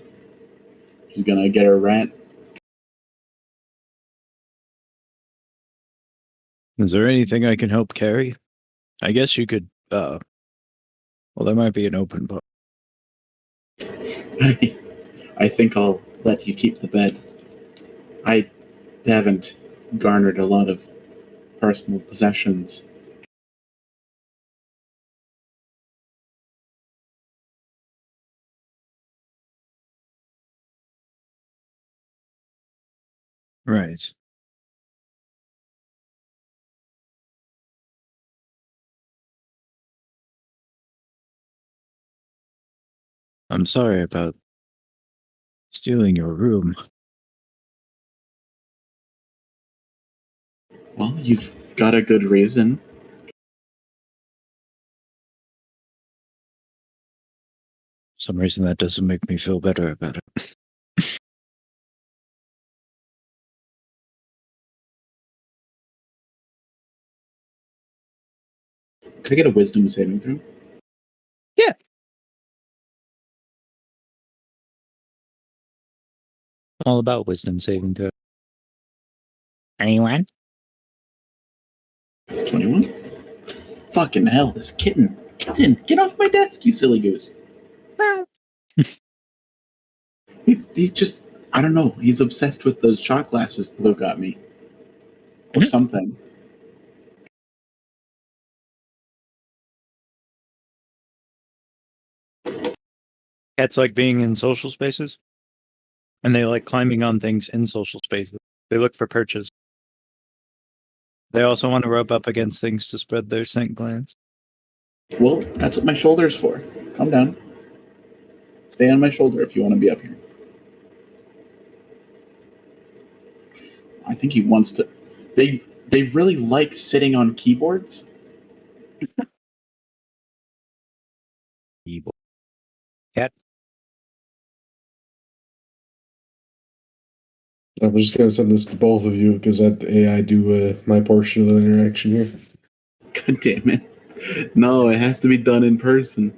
She's gonna get her rant. Is there anything I can help carry? I guess you could, well, there might be an open book. I think I'll let you keep the bed. I haven't garnered a lot of personal possessions. Right. I'm sorry about stealing your room. Well, you've got a good reason. For some reason that doesn't make me feel better about it. Could I get a wisdom saving throw? Yeah. All about wisdom saving throw. Anyone? 21? Fucking hell, this kitten. Kitten, get off my desk, you silly goose. He's just, I don't know, he's obsessed with those shot glasses Blue got me. Or something. Cats like being in social spaces. And they like climbing on things in social spaces. They look for perches. They also want to rub up against things to spread their scent glands. Well, that's what my shoulder's for. Calm down. Stay on my shoulder if you want to be up here. I think he wants to. They really like sitting on keyboards. Evil cat. I was just gonna send this to both of you because let the AI do my portion of the interaction here. God damn it. No, it has to be done in person.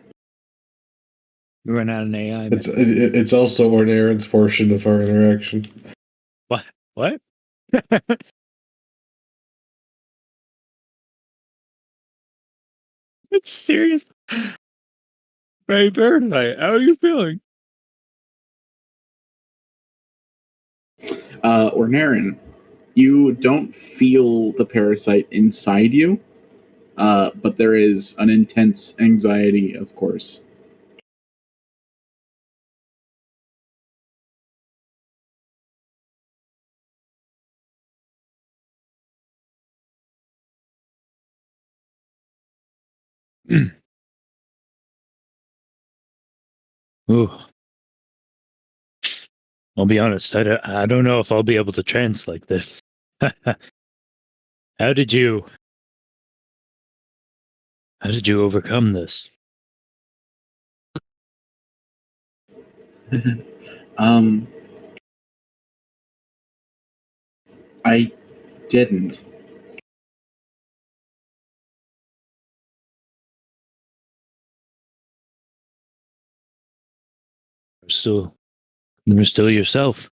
We're not an AI. It's also Ornarin's portion of our interaction. What? What? It's serious. Very parasite. How are you feeling? Ornarin, you don't feel the parasite inside you, but there is an intense anxiety, of course. Ooh. I'll be honest. I don't know if I'll be able to translate this. How did you overcome this? um, I didn't. You're still yourself.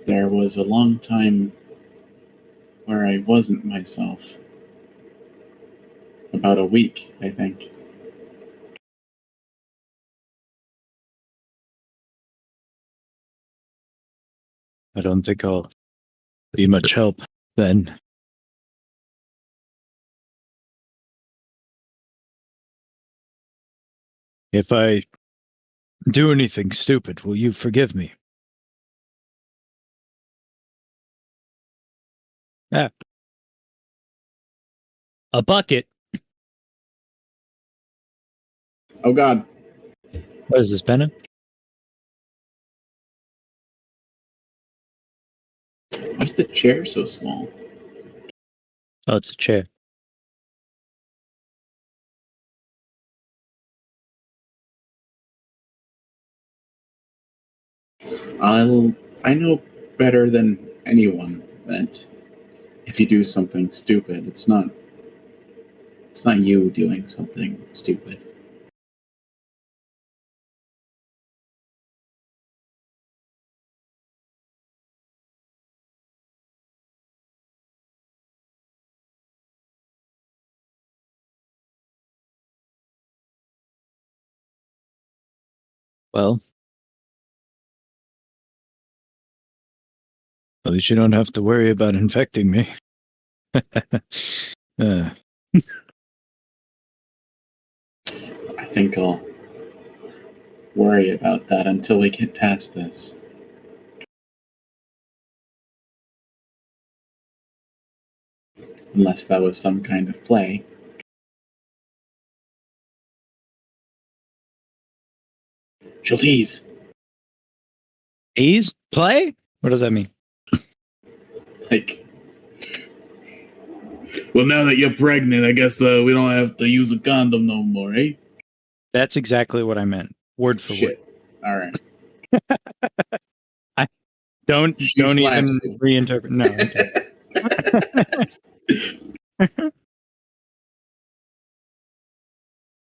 There was a long time where I wasn't myself. About a week, I think. I don't think I'll be much help then. If I do anything stupid, will you forgive me? Ah. A bucket? Oh god. What is this, Venom? Why's the chair so small? Oh, it's a chair. I know better than anyone that if you do something stupid, it's not you doing something stupid. Well, at least you don't have to worry about infecting me. uh, I think I'll worry about that until we get past this. Unless that was some kind of play. She'll tease. Ease? Play? What does that mean? Like, well, now that you're pregnant, I guess we don't have to use a condom no more, eh? That's exactly what I meant. Word for Shit. All right. word. Don't even you. reinterpret. No. Okay.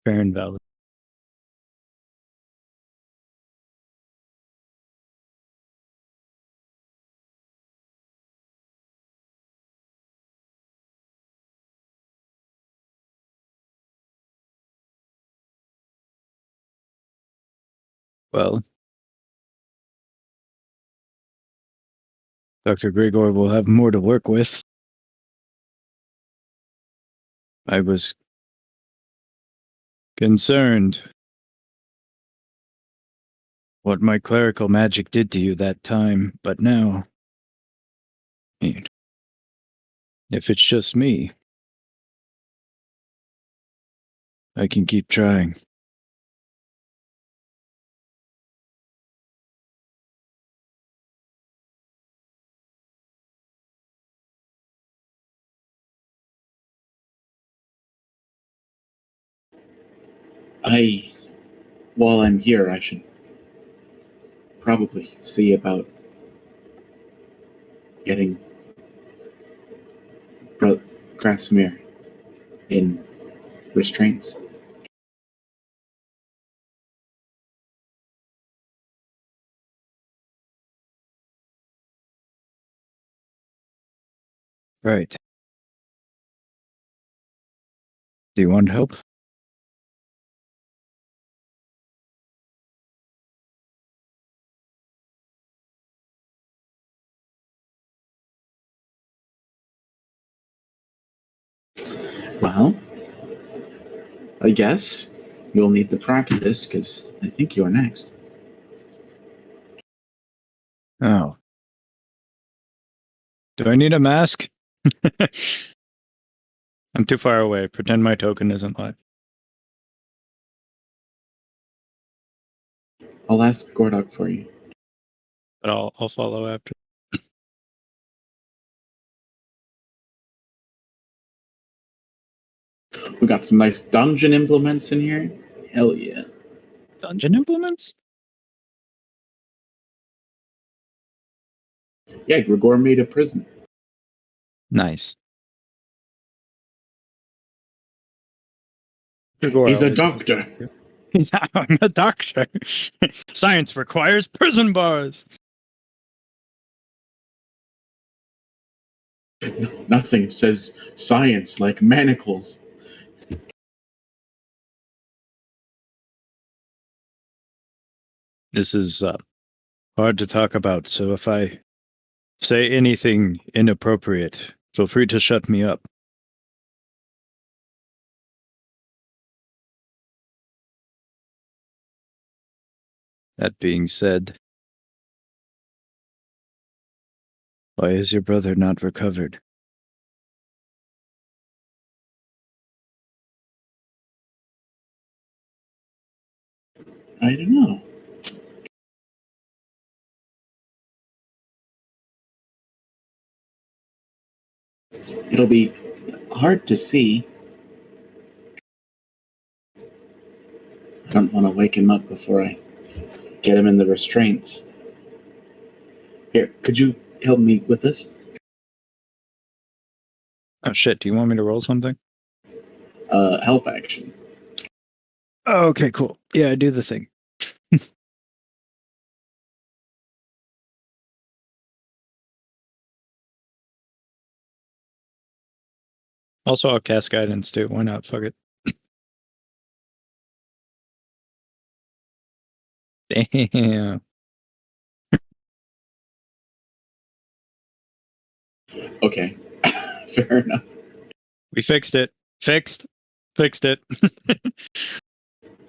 Fair and valid. Well, Dr. Grigor will have more to work with. I was concerned what my clerical magic did to you that time, but now, if it's just me, I can keep trying. While I'm here, I should probably see about getting Krasimir in restraints. Right. Do you want help? Well, I guess you'll need to practice because I think you're next. Oh. Do I need a mask? I'm too far away. Pretend my token isn't live. I'll ask Gordok for you. But I'll follow after. We got some nice dungeon implements in here. Hell yeah. Dungeon implements? Yeah, Grigor made a prison. Nice. He's a doctor. I'm a doctor. Science requires prison bars. Nothing says science like manacles. This is hard to talk about, so if I say anything inappropriate, feel free to shut me up. That being said, why is your brother not recovered? I don't know. It'll be hard to see. I don't want to wake him up before I get him in the restraints. Here, could you help me with this? Oh shit, do you want me to roll something? Help action. Oh, okay, cool. Yeah, do the thing. Also, I'll cast guidance too. Why not? Fuck it. Damn. Okay, fair enough. We fixed it. Fixed it. All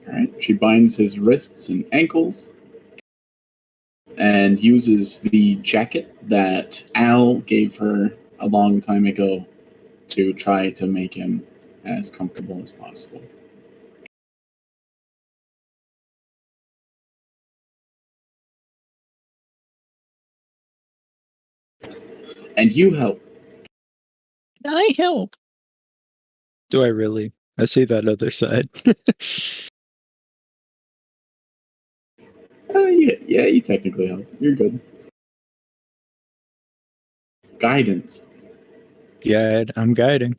right, she binds his wrists and ankles and uses the jacket that Al gave her a long time ago to try to make him as comfortable as possible. And you help. I help. Do I really? I see that other side. Yeah, you technically help. You're good. Guidance. Yeah, I'm guiding.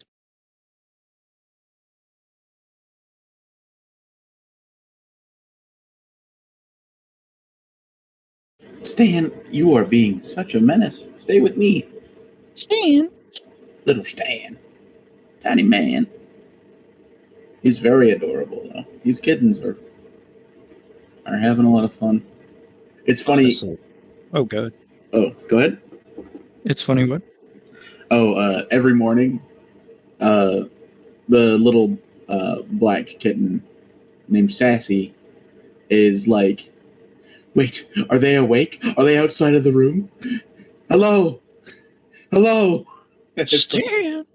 Stan, you are being such a menace. Stay with me. Stan. Little Stan. Tiny man. He's very adorable, though. These kittens are having a lot of fun. It's funny. Honestly. Oh, God. Oh, go ahead. It's funny what? Oh, every morning, the little black kitten named Sassy is like, wait, are they awake? Are they outside of the room? Hello? Hello? It's like, Stan.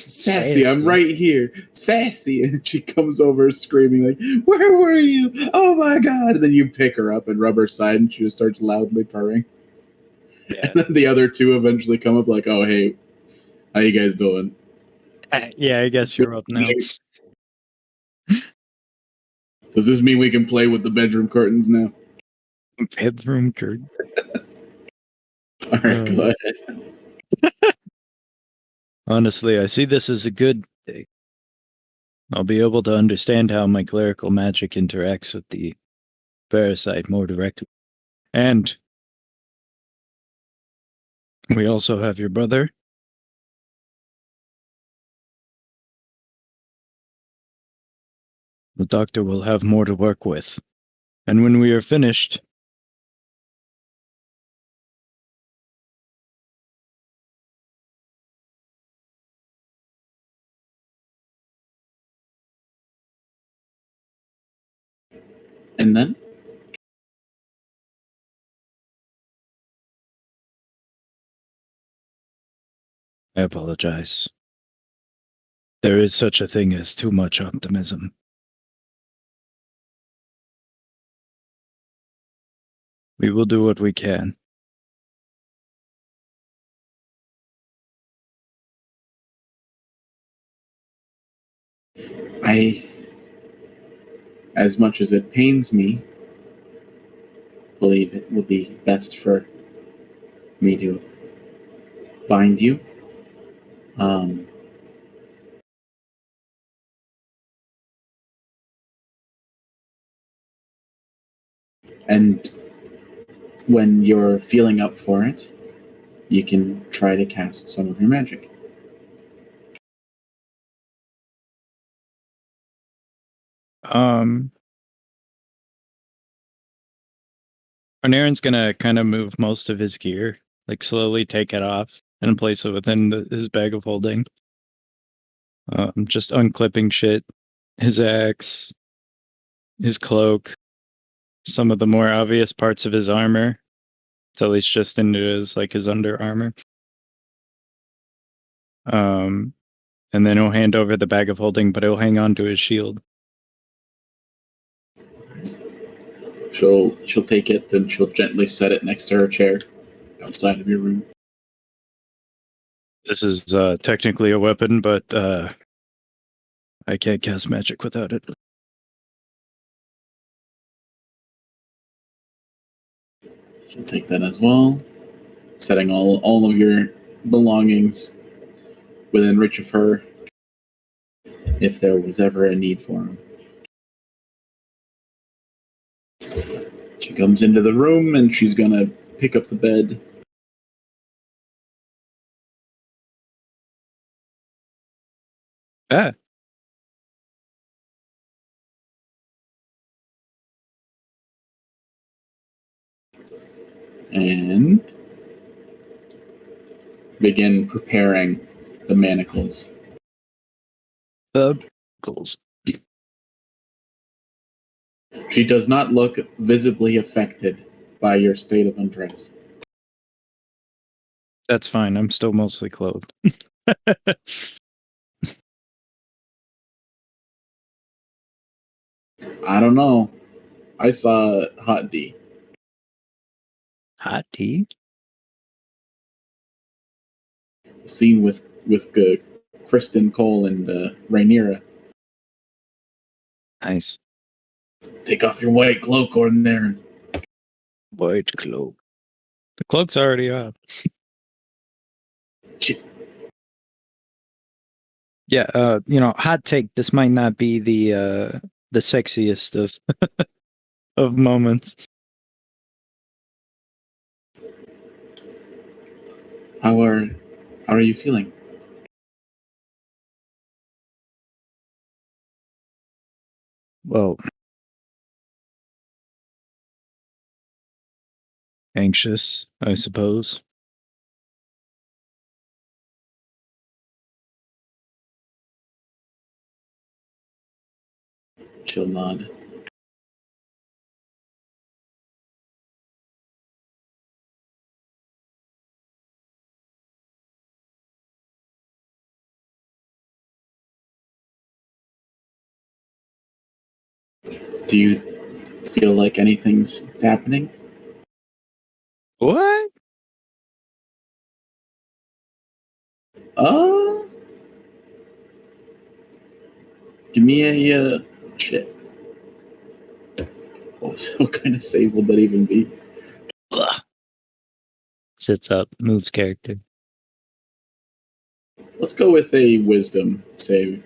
Sassy, I'm right here. Sassy. And she comes over screaming like, where were you? Oh my God. And then you pick her up and rub her side and she just starts loudly purring. Yeah. And then the other two eventually come up like, oh, hey, how you guys doing? Yeah, I guess you're up now. Does this mean we can play with the bedroom curtains now? Bedroom curtain. All right, go ahead. Honestly, I see this as a good thing. I'll be able to understand how my clerical magic interacts with the parasite more directly. And we also have your brother. The doctor will have more to work with. And when we are finished, And then? I apologize. There is such a thing as too much optimism. We will do what we can. As much as it pains me, believe it would be best for me to bind you. And when you're feeling up for it, you can try to cast some of your magic. Arnarin's gonna kind of move most of his gear, like slowly take it off and place it within his bag of holding. Just unclipping shit, his axe, his cloak, some of the more obvious parts of his armor, till he's just into his under armor. And then he'll hand over the bag of holding, but he'll hang on to his shield. She'll take it, then she'll gently set it next to her chair outside of your room. This is technically a weapon, but I can't cast magic without it. She'll take that as well, setting all of your belongings within reach of her if there was ever a need for them. She comes into the room and she's gonna pick up the bed. Ah. And begin preparing the manacles. Goals. She does not look visibly affected by your state of undress. That's fine. I'm still mostly clothed. I don't know. I saw Hot D. Hot tea? Scene with Kristen Cole and Rhaenyra. Nice. Take off your white cloak, Ordinary. White cloak. The cloak's already off. Yeah, hot take. This might not be the sexiest of of moments. How are you feeling? Well, anxious, I suppose. She'll nod. Do you feel like anything's happening? What? Give me a shit. What kind of save would that even be? Ugh. Sits up, moves character. Let's go with a wisdom save.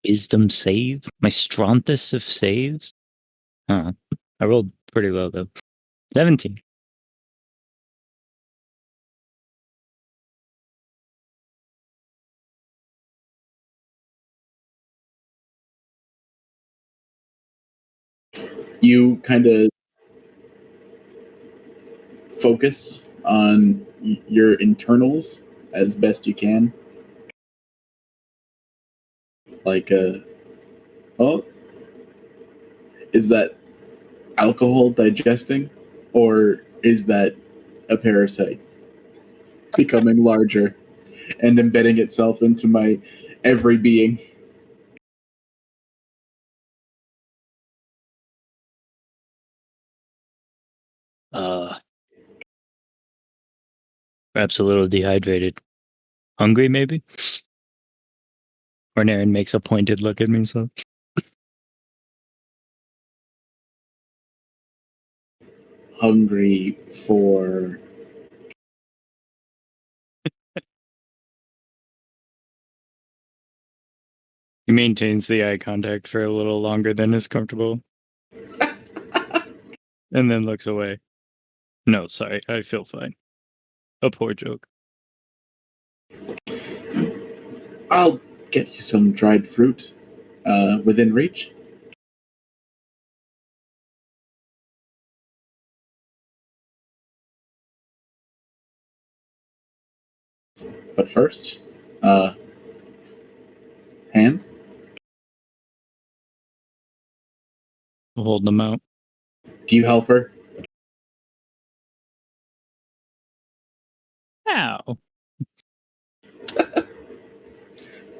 Wisdom save? My strongest of saves? Huh. I rolled pretty low though. 17. You kind of focus on your internals as best you can. Like, oh, is that alcohol digesting? Or is that a parasite becoming larger and embedding itself into my every being? Perhaps a little dehydrated. Hungry, maybe? Or Naren makes a pointed look at me, so. Hungry for. He maintains the eye contact for a little longer than is comfortable. And then looks away. No, sorry, I feel fine. A poor joke. I'll get you some dried fruit within reach. But first, hands. Hold them out. Do you help her? Ow.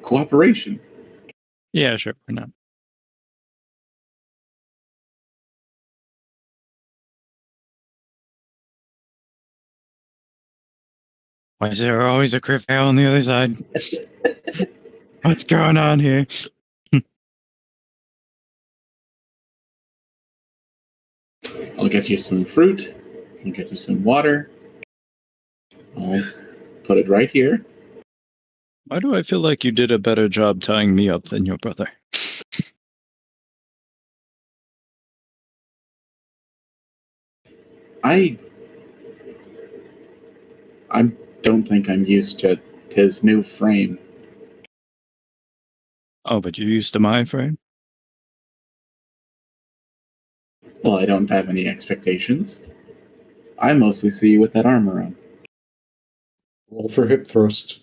Cooperation. Yeah, sure, why not? Why is there always a crit fail on the other side? What's going on here? I'll get you some fruit. I'll get you some water. I'll put it right here. Why do I feel like you did a better job tying me up than your brother? I don't think I'm used to his new frame. Oh, but you're used to my frame? Well, I don't have any expectations. I mostly see you with that armor on. Roll for hip thrust.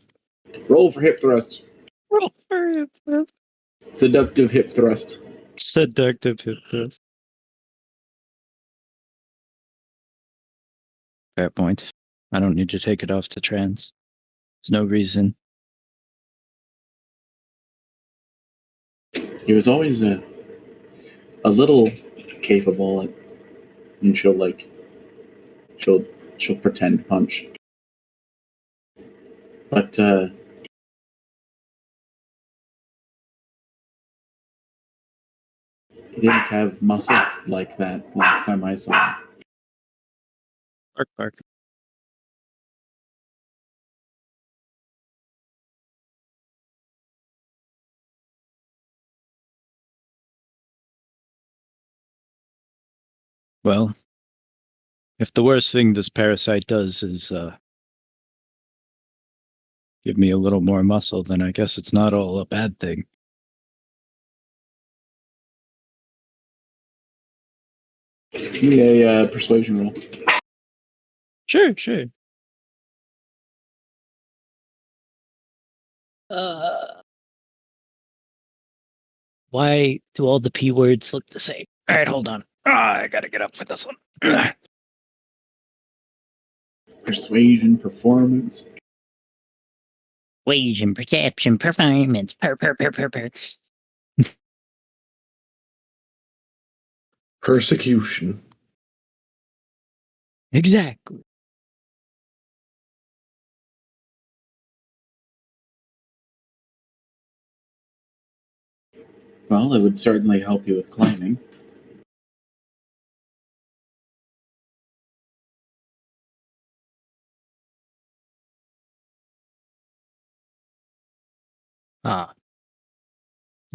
Roll for hip thrust. Roll for hip thrust. Seductive hip thrust. Seductive hip thrust. Fair point. I don't need to take it off to trans. There's no reason. He was always a little capable, and she'll pretend punch. But he didn't have muscles like that last time I saw him. Bark, bark. Well, if the worst thing this parasite does is give me a little more muscle, then I guess it's not all a bad thing. Give me a persuasion roll. Sure, sure. Why do all the P words look the same? All right, hold on. I gotta get up for this one. Persuasion, performance. Persuasion, perception, performance, per. Persecution. Exactly. Well, it would certainly help you with climbing. Ah.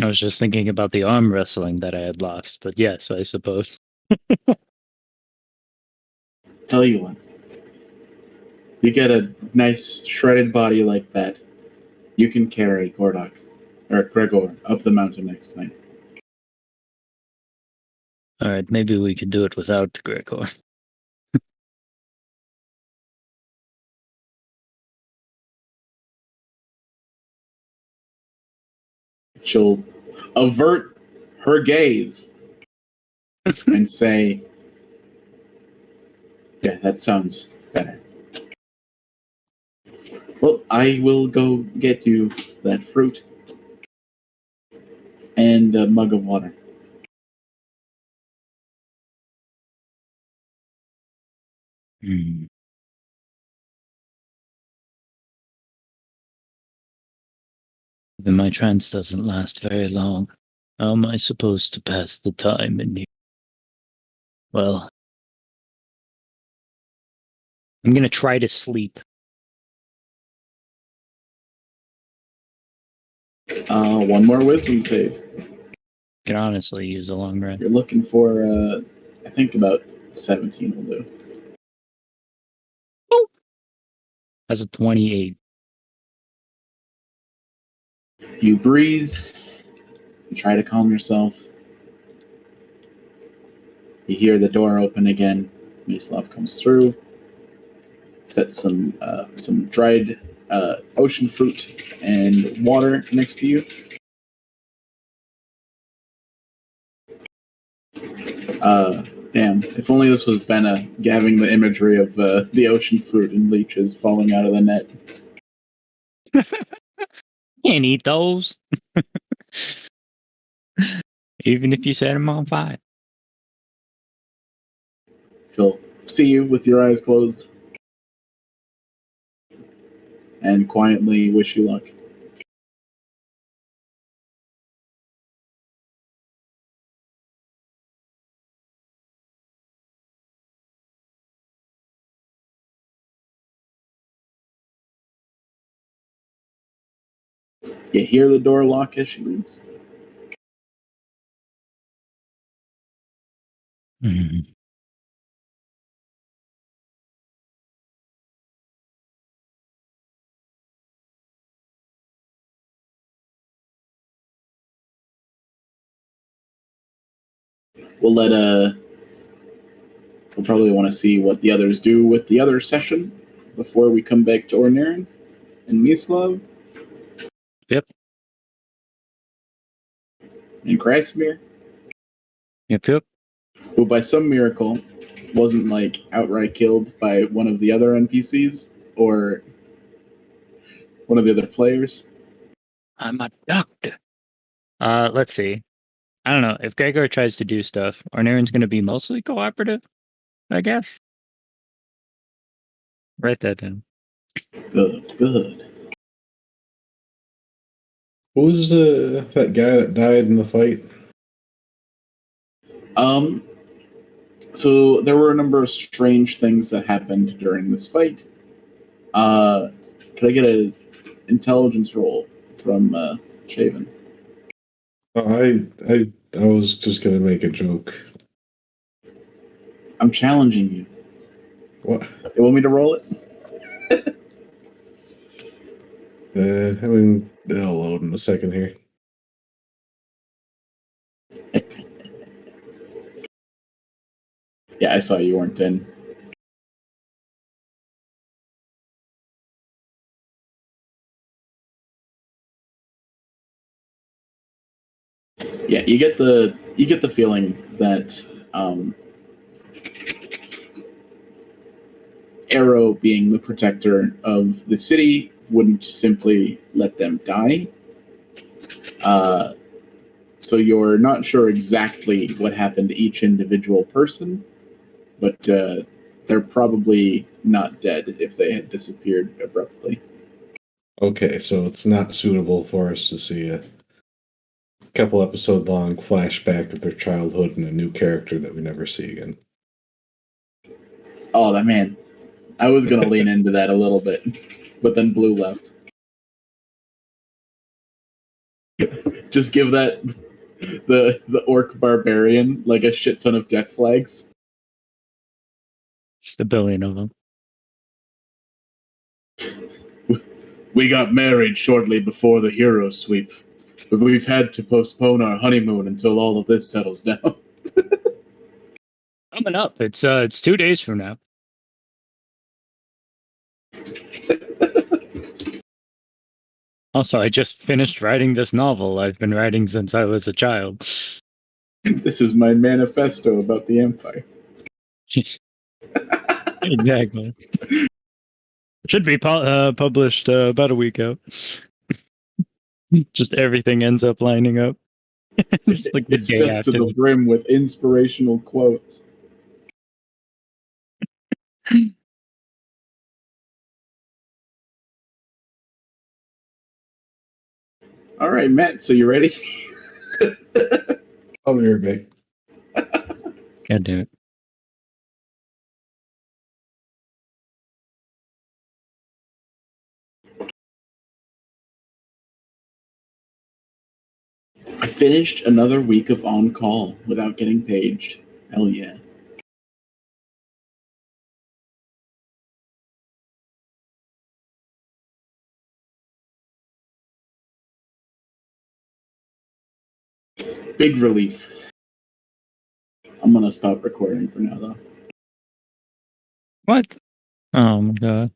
I was just thinking about the arm wrestling that I had lost, but yes, I suppose. Tell you what, you get a nice shredded body like that, you can carry Gregor up the mountain next time. Alright, maybe we could do it without Gregor. She'll avert her gaze and say, yeah, that sounds better. Well, I will go get you that fruit and a mug of water. Hmm. Even my trance doesn't last very long. How am I supposed to pass the time in here? Well, I'm gonna try to sleep. One more wisdom save. Could honestly use a long rest. You're looking for, I think about 17 will do. That's a 28. You breathe. You try to calm yourself. You hear the door open again. Mislav comes through. Sets some dried ocean fruit and water next to you. Damn, if only this was Benna having the imagery of the ocean fruit and leeches falling out of the net. Can't eat those. Even if you set them on fire. She'll see you with your eyes closed and quietly wish you luck. You hear the door lock as she leaves. Mhm. We'll probably want to see what the others do with the other session before we come back to Ornaren and Mislav. Yep. And Krasimir, Yep. who by some miracle wasn't like outright killed by one of the other NPCs or one of the other players. I'm a doctor. Let's see. I don't know. If Gregor tries to do stuff, Ornaren's gonna be mostly cooperative, I guess. Write that down. Good. What was that guy that died in the fight? So there were a number of strange things that happened during this fight. Could I get an intelligence roll from Shaven? Oh, I was just gonna make a joke. I'm challenging you. What? You want me to roll it? I mean, it'll load in a second here. Yeah, I saw you weren't in. Yeah, you get the feeling that Arrow, being the protector of the city, wouldn't simply let them die. So you're not sure exactly what happened to each individual person, but they're probably not dead if they had disappeared abruptly. Okay, so it's not suitable for us to see a couple episode long flashback of their childhood and a new character that we never see again. Oh, that man. I was going to lean into that a little bit, but then Blue left. Just give that the orc barbarian like a shit ton of death flags. Just a billion of them. We got married shortly before the hero sweep, but we've had to postpone our honeymoon until all of this settles down. Coming up. It's 2 days from now. Also, I just finished writing this novel I've been writing since I was a child. This is my manifesto about the Empire. Exactly. Should be published about a week out. Just everything ends up lining up. Just like the It's day filled to after. the brim with inspirational quotes. All right, Matt, so you ready? I'll be right back. God damn it. I finished another week of On Call without getting paged. Hell yeah. Big relief. I'm gonna stop recording for now, though. What? Oh my god.